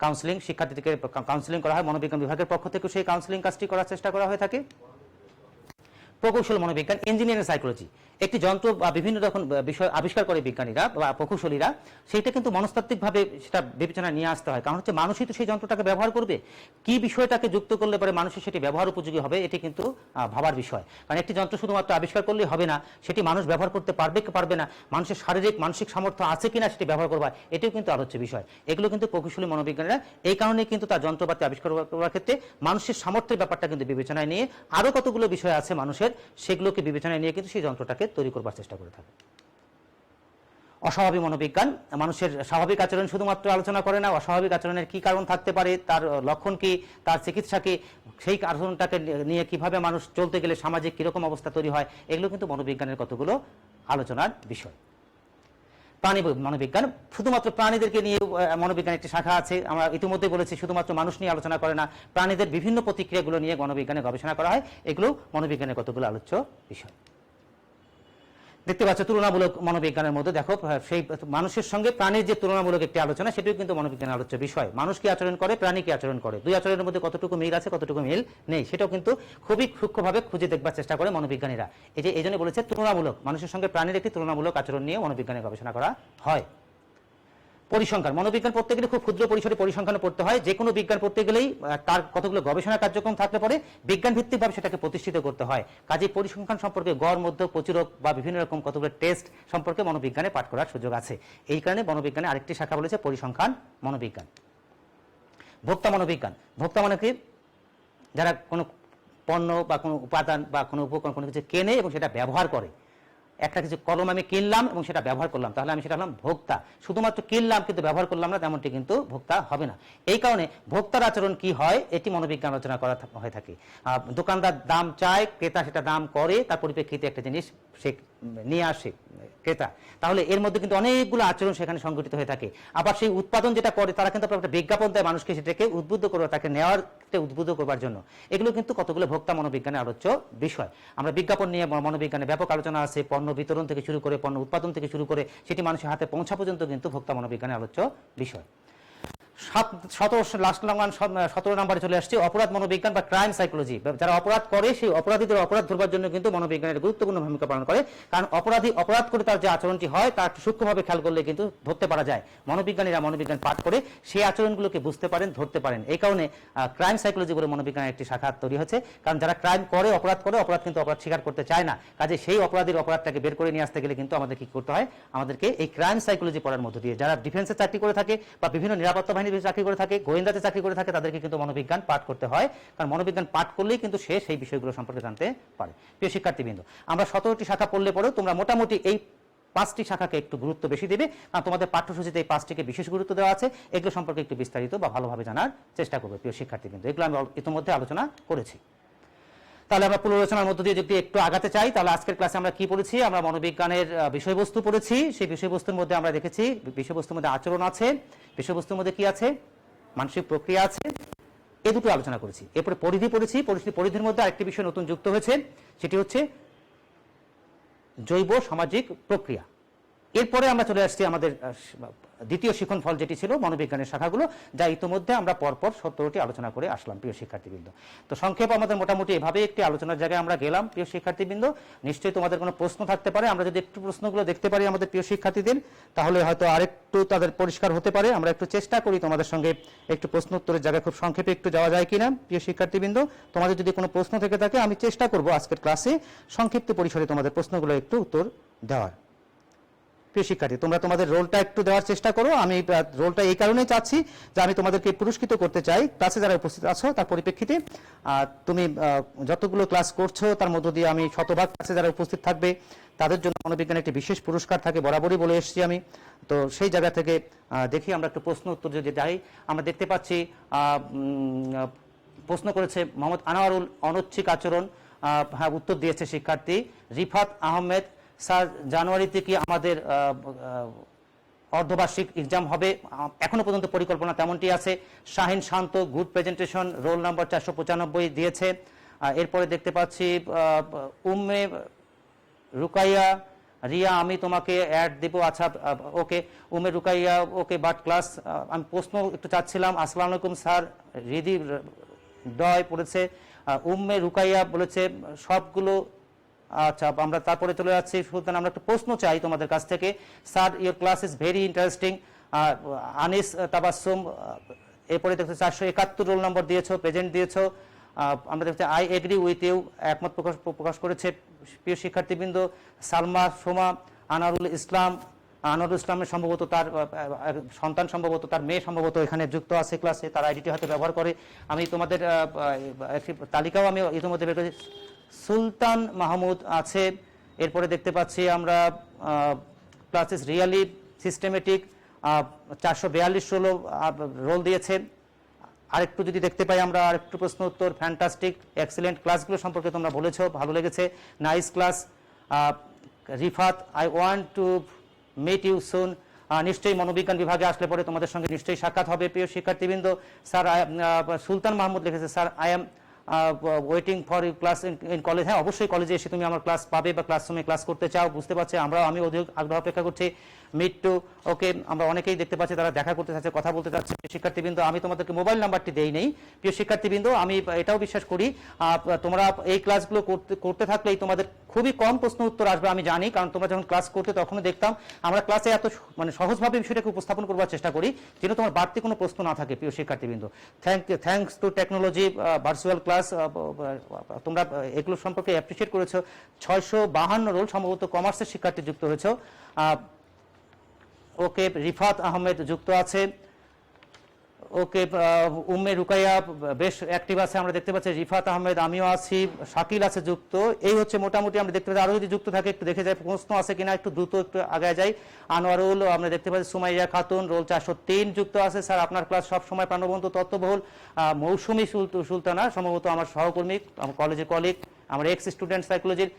কাউন্সিলিং, শিক্ষার্থীদেরকে কাউন্সিলিং করা হয়, মনোবিজ্ঞান বিভাগের পক্ষ থেকে সেই কাউন্সিলিং কাজটি করার চেষ্টা করা হয়ে থাকে। প্রকৌশল মনোবিজ্ঞান, ইঞ্জিনিয়ারিং সাইকোলজি, একটি যন্ত্র বা বিভিন্ন রকম বিষয় আবিষ্কার করে বিজ্ঞানীরা বা প্রকৌশলীরা, সেইটা কিন্তু মনস্তাত্ত্বিকভাবে সেটা বিবেচনা নিয়ে আসতে হয়। কারণ হচ্ছে মানুষই তো সেই যন্ত্রটাকে ব্যবহার করবে, কি বিষয়টাকে যুক্ত করলে পরে মানুষের সেটি ব্যবহার উপযোগী হবে, এটি কিন্তু ভাবার বিষয়। কারণ একটি যন্ত্র শুধুমাত্র আবিষ্কার করলেই হবে না, সেটি মানুষ ব্যবহার করতে পারবে কি পারবে না, মানুষের শারীরিক মানসিক সামর্থ্য আছে কিনা সেটি ব্যবহার করবার, এটিও কিন্তু আলোচ্য বিষয়। এগুলো কিন্তু প্রকৌশলী মনোবিজ্ঞানীরা এই কারণে কিন্তু তার যন্ত্রপাতি আবিষ্কার করার ক্ষেত্রে মানুষের সামর্থ্যের ব্যাপারটা কিন্তু বিবেচনায় নিয়ে আরও কতগুলো বিষয় আছে মানুষের, সেগুলোকে বিবেচনায় নিয়ে কিন্তু সেই যন্ত্রটাকে তৈরি করবার চেষ্টা করে থাকে। অস্বাভাবিক মনোবিজ্ঞান, মানুষের স্বাভাবিক আচরণ শুধুমাত্র আলোচনা করে না, অস্বাভাবিক আচরণের কি কারণ থাকতে পারে, তার লক্ষণ কি, তার চিকিৎসা কি, সেই আচরণটাকে নিয়ে কিভাবে মানুষ চলতে গেলে সামাজিক কিরকম অবস্থা তৈরি হয়, এগুলো কিন্তু মনোবিজ্ঞানের কতগুলো আলোচনার বিষয়। প্রাণী মনোবিজ্ঞান, শুধুমাত্র প্রাণীদেরকে নিয়ে মনোবিজ্ঞানের একটি শাখা আছে। আমরা ইতিমধ্যে বলেছি শুধুমাত্র মানুষ নিয়ে আলোচনা করে না, প্রাণীদের বিভিন্ন প্রতিক্রিয়াগুলো নিয়ে মনোবিজ্ঞানে গবেষণা করা হয়। এগুলো মনোবিজ্ঞানের কতগুলো আলোচ্য বিষয়। দেখতে পাচ্ছ তুলনামূলক মনোবিজ্ঞানের মধ্যে দেখো সেই মানুষের সঙ্গে প্রাণীর যে তুলনামূলক একটি আলোচনা, সেটিও কিন্তু মনোবিজ্ঞানের আলোচ্য বিষয়। মানুষ কি আচরণ করে, প্রাণী কি আচরণ করে, দুই আচরণের মধ্যে কতটুকু মিল আছে, কতটুকু মিল নেই, সেটাও কিন্তু খুবই সূক্ষ্মভাবে খুঁজে দেখবার চেষ্টা করে মনোবিজ্ঞানীরা। এই জন্য বলেছে তুলনামূলক, মানুষের সঙ্গে প্রাণীর একটি তুলনামূলক আচরণ নিয়ে মনোবিজ্ঞানে গবেষণা করা হয়। পরিসংখ্যান, মনোবিজ্ঞান পড়তে গেলে খুব ক্ষুদ্র পরিসরে পরিসংখ্যান পড়তে হয়। যে কোনো বিজ্ঞান পড়তে গেলেই তার কতগুলো গবেষণা কার্যক্রম থাকলে পরে বিজ্ঞান ভিত্তিকভাবে সেটাকে প্রতিষ্ঠিত করতে হয়। কাজেই পরিসংখ্যান সম্পর্কে গড়, মধ্য, প্রচুরক বা বিভিন্ন রকম কতগুলো টেস্ট সম্পর্কে মনোবিজ্ঞানে পাঠ করার সুযোগ আছে। এই কারণে মনোবিজ্ঞানে আরেকটি শাখা বলেছে পরিসংখ্যান মনোবিজ্ঞান। ভোক্তা মনোবিজ্ঞান, ভোক্তা মানে কি, যারা কোনো পণ্য বা কোনো উপাদান বা কোনো উপকরণ কোনো কিছু কেনে এবং সেটা ব্যবহার করে। একটা কিছু কলম আমি কিনলাম এবং সেটা ব্যবহার করলাম, তাহলে আমি সেটা হলাম ভোক্তা। শুধুমাত্র কিনলাম কিন্তু ব্যবহার করলাম না, তেমনটি কিন্তু ভোক্তা হবে না। এই কারণে ভোক্তার আচরণ কি হয়, এটি মনোবিজ্ঞান আলোচনা করা হয়ে থাকে। দোকানদার দাম চায়, ক্রেতা সেটা দাম করে, তার পরিপ্রেক্ষিতে একটা জিনিস সে নিয়ে আসে ক্রেতা, তাহলে এর মধ্যে কিন্তু অনেকগুলো আচরণ সেখানে সংঘটিত হয়ে থাকে। আবার সেই উৎপাদন যেটা করে তারা কিন্তু একটা বিজ্ঞাপন দেয় মানুষকে সেটাকে উদ্বুদ্ধ করবে, তাকে নেওয়ার উদ্বুদ্ধ করবার জন্য। এগুলো কিন্তু কতগুলো ভোক্তা মনোবিজ্ঞানের আলোচ্য বিষয়। আমরা বিজ্ঞাপন নিয়ে মনোবিজ্ঞানে ব্যাপক আলোচনা আছে, পণ্য বিতরণ থেকে শুরু করে পণ্য উৎপাদন থেকে শুরু করে সেটি মানুষের হাতে পৌঁছা পর্যন্ত কিন্তু ভোক্তা মনোবিজ্ঞানের আলোচ্য বিষয়। 17 নম্বরে চলে আসছে অপরাধ মনোবিজ্ঞান বা ক্রাইম সাইকোলজি। যারা অপরাধ করে সেই অপরাধীদের অপরাধ ধরবার জন্য কিন্তু মনোবিজ্ঞানের গুরুত্বপূর্ণ ভূমিকা পালন করে, কারণ অপরাধী অপরাধ করে তার যে আচরণটি হয় তা সূক্ষ্মভাবে খেয়াল করলে কিন্তু ধরতে পারা যায়। মনোবিজ্ঞানীরা মনোবিজ্ঞান পাঠ করে সেই আচরণগুলোকে বুঝতে পারেন, ধরতে পারেন। এই কারণে ক্রাইম সাইকোলজি বলে মনোবিজ্ঞানের একটি শাখা তৈরি হয়েছে, কারণ যারা ক্রাইম করে অপরাধ কিন্তু অপরাধ স্বীকার করতে চায় না। কাজে সেই অপরাধীর অপরাধটাকে বের করে নিয়ে আসতে গেলে কিন্তু আমাদের কি করতে হয়, আমাদেরকে এই ক্রাইম সাইকোলজি পড়ার মধ্য দিয়ে, যারা ডিফেন্সে চাকরি করে থাকে বা বিভিন্ন নিরাপত্তা বাহিনীর চাকরি করে থাকে, গোয়েন্দাতে চাকরি করে থাকে, তাদেরকে কিন্তু মনোবিজ্ঞান পাঠ করতে হয়, কারণ মনোবিজ্ঞান পাঠ করলেই কিন্তু সে সেই বিষয়গুলো সম্পর্কে জানতে পারে। প্রিয় শিক্ষার্থীবৃন্দ, আমরা 17টি শাখা পড়লে পরেও তোমরা মোটামুটি এই 5টি শাখাকে একটু গুরুত্ব বেশি দেবে, কারণ তোমাদের পাঠ্যসূচিতে এই 5টিকে বিশেষ গুরুত্ব দেওয়া আছে। এগুলো সম্পর্কে একটু বিস্তারিত বা ভালোভাবে জানার চেষ্টা করবে প্রিয় শিক্ষার্থীবৃন্দ। এগুলো আমি ইতিমধ্যে আলোচনা করেছি। তাহলে আমরা পুনরালোচনার মধ্য দিয়ে যদি একটু আগাতে চাই, তাহলে আজকের ক্লাসে আমরা কি পড়েছি, আমরা মনোবিজ্ঞানের বিষয়বস্তু পড়েছি। সেই বিষয়বস্তুর মধ্যে আমরা দেখেছি বিষয়বস্তুর মধ্যে আচরণ আছে, বিষয়বস্তুর মধ্যে কি আছে, মানসিক প্রক্রিয়া আছে, এই দুটো আলোচনা করেছি। এরপরে পরিধি পড়েছি, পরিধির মধ্যে আরেকটি বিষয় নতুন যুক্ত হয়েছে, সেটি হচ্ছে জৈব সামাজিক প্রক্রিয়া। এরপরে আমরা চলে আসছি আমাদের দ্বিতীয় শিখন ফল, যেটি ছিল মনোবিজ্ঞানের শাখাগুলো, যা ইতিমধ্যে আমরা পরপর 17টি আলোচনা করে আসলাম প্রিয় শিক্ষার্থীবৃন্দ। তো সংক্ষেপ আমাদের মোটামুটি এভাবে একটি আলোচনার জায়গায় আমরা গেলাম প্রিয় শিক্ষার্থীবৃন্দ। নিশ্চয়ই তোমাদের কোনো প্রশ্ন থাকতে পারে, আমরা যদি একটু প্রশ্নগুলো দেখতে পারি আমাদের প্রিয় শিক্ষার্থীদের, তাহলে হয়তো আরেকটু তাদের পরিষ্কার হতে পারে। আমরা একটু চেষ্টা করি তোমাদের সঙ্গে একটু প্রশ্ন উত্তরের জায়গায় খুব সংক্ষেপে একটু যাওয়া যায় কিনা প্রিয় শিক্ষার্থীবৃন্দ। তোমাদের যদি কোনো প্রশ্ন থেকে থাকে আমি চেষ্টা করব আজকের ক্লাসে সংক্ষিপ্ত পরিসরে তোমাদের প্রশ্নগুলো একটু উত্তর দেওয়ার। প্রিয় শিক্ষার্থী, তোমরা তোমাদের রোলটা একটু দেওয়ার চেষ্টা করো। আমি রোলটা এই কারণেই চাচ্ছি যে আমি তোমাদেরকে পুরস্কৃত করতে চাই ক্লাসে যারা উপস্থিত আছো তার পরিপ্রেক্ষিতে। তুমি যতগুলো ক্লাস করছো তার মধ্য দিয়ে আমি শতভাগ ক্লাসে যারা উপস্থিত থাকবে তাদের জন্য মনোবিজ্ঞানের একটি বিশেষ পুরস্কার থাকে, বরাবরই বলে এসেছি আমি। তো সেই জায়গা থেকে দেখি আমরা একটু প্রশ্ন উত্তর যদি যাই, আমরা দেখতে পাচ্ছি প্রশ্ন করেছে মোহাম্মদ আনোয়ারুল, অনৈচ্ছিক আচরণ। হ্যাঁ, উত্তর দিয়েছে শিক্ষার্থী রিফাত আহমেদ। স্যার, জানুয়ারিতে কি আমাদের অর্ধবার্ষিক এক্সাম হবে? এখনো পর্যন্ত পরিকল্পনা তেমনটি আছে। শাহিন শান্ত, গুড প্রেজেন্টেশন, রোল নাম্বার 495 দিয়েছে। এরপরে দেখতে পাচ্ছি উম্মে রুকাইয়া, রিয়া আমি তোমাকে অ্যাড দেব। আচ্ছা, ওকে উম্মে রুকাইয়া, ওকে, বাট ক্লাস আমি প্রশ্ন একটু চাচ্ছিলাম। আসসালামু আলাইকুম স্যার, রিদি ডয় পড়েছে। উম্মে রুকাইয়া বলেছে সবগুলো। আচ্ছা, আমরা তারপরে চলে যাচ্ছি। সুলতান, আমরা একটা প্রশ্ন চাই তোমাদের কাছ থেকে। Sir, your class is very interesting. Anis Tabassum, এরপরে দেখতে 471 রোল নম্বর দিয়েছো, প্রেজেন্ট দিয়েছো। আমরা দেখছি আই এগ্রি উইথ ইউ, একমত প্রকাশ করেছে প্রিয় শিক্ষার্থীবৃন্দ। সালমা সোমা, আনারুল ইসলামের সম্ভবত তার সন্তান, সম্ভবত তার মেয়ে সম্ভবত এখানে যুক্ত আছে ক্লাসে, তার আইডিটি হয়তো ব্যবহার করে। আমি তোমাদের একটি তালিকাও আমি ইতিমধ্যে বের করেছি। সুলতান মাহমুদ আছে। এরপরে দেখতে পাচ্ছি আমরা class is really systematic, 442 roll দিয়েছে। আরেকটু যদি দেখতে পাই আমরা আরেকটু প্রশ্ন উত্তর, ফ্যান্টাস্টিক, এক্সিলেন্ট, ক্লাসগুলো সম্পর্কে তোমরা বলেছো, ভালো লেগেছে, nice class. Rifat, I want to meet you soon. নিশ্চয়ই মনোবিজ্ঞান বিভাগে আসলে পরে তোমাদের সঙ্গে নিশ্চয়ই সাক্ষাৎ হবে প্রিয় শিক্ষার্থীবৃন্দ। স্যার, সুলতান মাহমুদ লিখেছে, sir I am waiting for you class in college. হ্যাঁ, অবশ্যই কলেজে এসে তুমি আমার ক্লাস পাবে বা ক্লাসরুমে ক্লাস করতে চাও, বুঝতে পারছি। আমি অধিক আগ্রহ অপেক্ষা করছি। মিট টু, ওকে, আমরা অনেকেই দেখতে পাচ্ছি তারা দেখা করতে চাচ্ছে, কথা বলতে চাচ্ছে। শিক্ষার্থীবৃন্দ, আমি তোমাদেরকে মোবাইল নাম্বারটি দেই নেই প্রিয় শিক্ষার্থীবৃন্দ। আমি এটাও বিশ্বাস করি তোমরা এই ক্লাসগুলো করতে থাকলেই তোমাদের খুবই কম প্রশ্ন উত্তর আসবে, আমি জানি, কারণ তোমরা যখন ক্লাস করতে তখনও দেখতাম আমরা ক্লাসে এত সহজভাবে বিষয়টাকে উপস্থাপন করবার চেষ্টা করি যেন তোমার বাড়তি কোনো প্রশ্ন না থাকে প্রিয় শিক্ষার্থীবৃন্দ। Thanks to technology, virtual class, তোমরা এগুলো সম্পর্কে অ্যাপ্রিসিয়েট করেছো। 652 রোল সম্ভবত কমার্সের শিক্ষার্থী যুক্ত হয়েছে। ওকে, রিফাত আহমেদ যুক্ত আছে। ওকে, উম্মে রুকাইয়া বেশ অ্যাক্টিভ আছে, আমরা দেখতে পাচ্ছি। রিফাত আহমেদ, আমিও আছি। শাকিল আছে যুক্ত। এই হচ্ছে মোটামুটি আমরা দেখতে পাচ্ছি। আরও যদি যুক্ত থাকে একটু দেখে যাই প্রশ্ন আছে কিনা, একটু দ্রুত একটু আগে যাই। আনোয়ারুল, আমরা দেখতে পাচ্ছি। সুমাইয়া খাতুন, রোল 403 যুক্ত আছে। স্যার, আপনার ক্লাস সবসময় প্রাণবন্ত, তত্ত্ববহুল। মৌসুমী সুলতানা, সম্ভবত আমার সহকর্মী, আমার কলেজের কলিগ, আমার এক্স স্টুডেন্ট সাইকোলজির।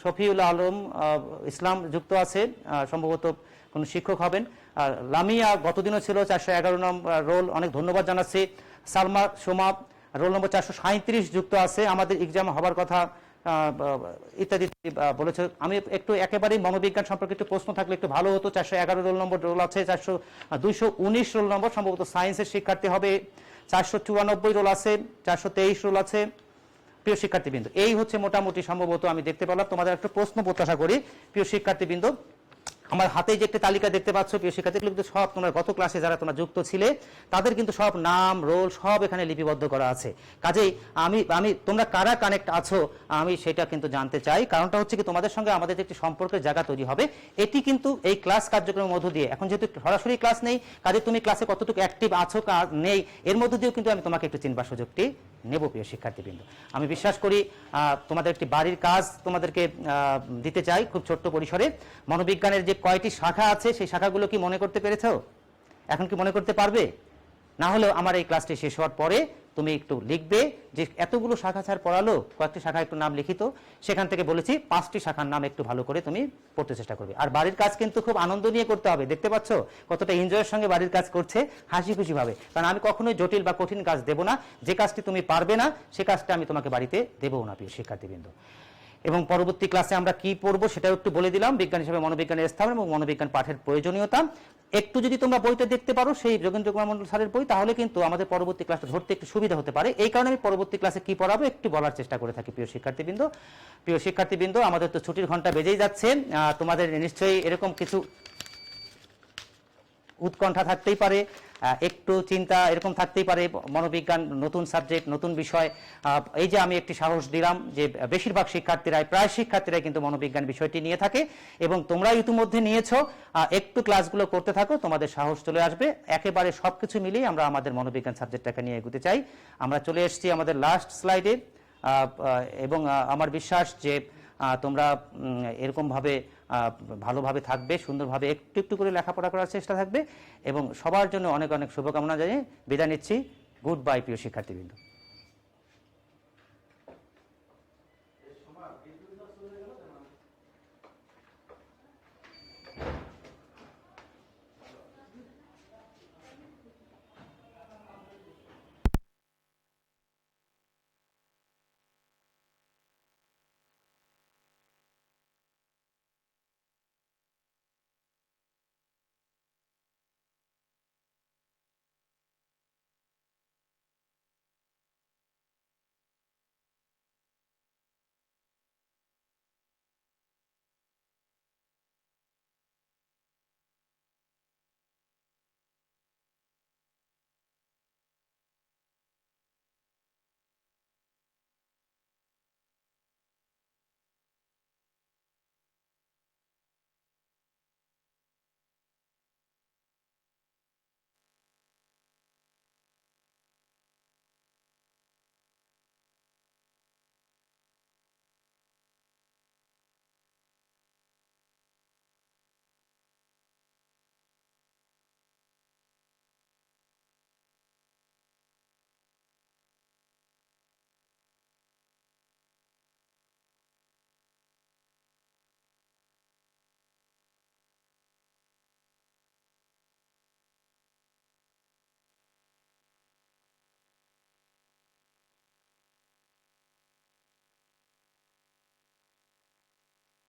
শফিউল আলম ইসলাম যুক্ত আছে, সম্ভবত কোনো শিক্ষক হবেন। লামিয়া গতদিনও ছিল 411 নম্বর রোল, অনেক ধন্যবাদ জানাচ্ছি। সালমা সোমা রোল নম্বর 437 যুক্ত আছে, আমাদের এক্সাম হবার কথা ইত্যাদি বলেছে। আমি একটু একেবারেই মনোবিজ্ঞান সম্পর্কে একটু প্রশ্ন থাকলে একটু ভালো হতো। 411 রোল নম্বর রোল আছে, 219 রোল নম্বর সম্ভবত সায়েন্সের শিক্ষার্থী হবে, 494 রোল আছে, 423 রোল আছে। প্রিয় শিক্ষার্থীবৃন্দ, এই হচ্ছে মোটামুটি সম্ভবত আমি দেখতে পেলাম। তোমাদের একটু প্রশ্ন প্রত্যাশা করি প্রিয় শিক্ষার্থীবৃন্দ। আমার হাতে যে একটা তালিকা দেখতে পাচ্ছ প্রিয় শিক্ষার্থীগুলো, কিন্তু সব তোমরা গত ক্লাসে যারা তোমরা যুক্ত ছিলে তাদের কিন্তু সব নাম রোল সব এখানে লিপিবদ্ধ করা আছে। কাজেই আমি তোমরা কারা কানেক্ট আছো আমি সেটা কিন্তু জানতে চাই। কারণটা হচ্ছে কি, তোমাদের সঙ্গে আমাদের যে একটি সম্পর্কের জায়গা তৈরি হবে, এটি কিন্তু এই ক্লাস কার্যক্রমের মধ্য দিয়ে, এখন যেহেতু সরাসরি ক্লাস নেই কাজে তুমি ক্লাসে কতটুকু অ্যাক্টিভ আছো নেই এর মধ্য দিয়েও কিন্তু আমি তোমাকে একটু চিনবার সুযোগটি নেব প্রিয় শিক্ষার্থীবৃন্দ। আমি বিশ্বাস করি তোমাদের একটি বাড়ির কাজ তোমাদেরকে দিতে চাই খুব ছোট্ট পরিসরে। মনোবিজ্ঞানের যে কয়টি শাখা আছে সেই শাখাগুলো কি মনে করতে পেরেছো? এখন কি মনে করতে পারবে? না হলেও আমার এই ক্লাসটি শেষ হওয়ার পরে তুমি একটু লিখবে যে এতগুলো শাখা ছাড় পড়ালো, কয়েকটি শাখা একটু নাম লিখিত। সেখান থেকে বলেছি 5টি শাখার নাম একটু ভালো করে তুমি পড়তে চেষ্টা করবে। আর বাড়ির কাজ কিন্তু খুব আনন্দ নিয়ে করতে হবে। দেখতে পাচ্ছ কতটা এনজয়ের সঙ্গে বাড়ির কাজ করছে, হাসি খুশি ভাবে। কারণ আমি কখনোই জটিল বা কঠিন কাজ দেব না। যে কাজটি তুমি পারবে না সে কাজটা আমি তোমাকে বাড়িতে দেবও না প্রিয় শিক্ষার্থীবৃন্দ। এবং পরবর্তী ক্লাসে আমরা কি পড়বো সেটাও একটু বলে দিলাম, বিজ্ঞান হিসেবে মনোবিজ্ঞানের স্থান এবং মনোবিজ্ঞান পাঠের প্রয়োজনীয়তা। একটু যদি তোমরা বইটা দেখতে পারো সেই যোগেন্দ্র কুমার মন্ডল স্যারের বই, তাহলে কিন্তু আমাদের পরবর্তী ক্লাসটা ধরতে একটু সুবিধা হতে পারে। এই কারণে আমি পরবর্তী ক্লাসে কি পড়াবো একটু বলার চেষ্টা করে থাকি প্রিয় শিক্ষার্থীবৃন্দ। প্রিয় শিক্ষার্থীবৃন্দ, আমাদের তো ছুটির ঘন্টা বেজেই যাচ্ছে। তোমাদের নিশ্চয়ই এরকম কিছু উৎকণ্ঠা থাকতেই পারে, একটু চিন্তা এরকম থাকতেই পারে। মনোবিজ্ঞান নতুন সাবজেক্ট, নতুন বিষয়। এই যে আমি একটি সাহস দিলাম যে বেশিরভাগ শিক্ষার্থীরাই, প্রায় শিক্ষার্থীরাই কিন্তু মনোবিজ্ঞান বিষয়টি নিয়ে থাকে এবং তোমরা ইতিমধ্যে নিয়েছো। একটু ক্লাসগুলো করতে থাকো, তোমাদের সাহস চলে আসবে। একেবারে সবকিছু মিলিয়ে আমরা আমাদের মনোবিজ্ঞান সাবজেক্টটাকে নিয়ে এগোতে চাই। আমরা চলে এসেছি আমাদের লাস্ট স্লাইডে এবং আমার বিশ্বাস যে তোমরা এরকমভাবে ভালোভাবে থাকবে, সুন্দরভাবে একটু একটু করে লেখাপড়া করার চেষ্টা থাকবে এবং সবার জন্য অনেক অনেক শুভকামনা জানিয়ে বিদায় নিচ্ছি। গুড বাই প্রিয় শিক্ষার্থীবৃন্দ।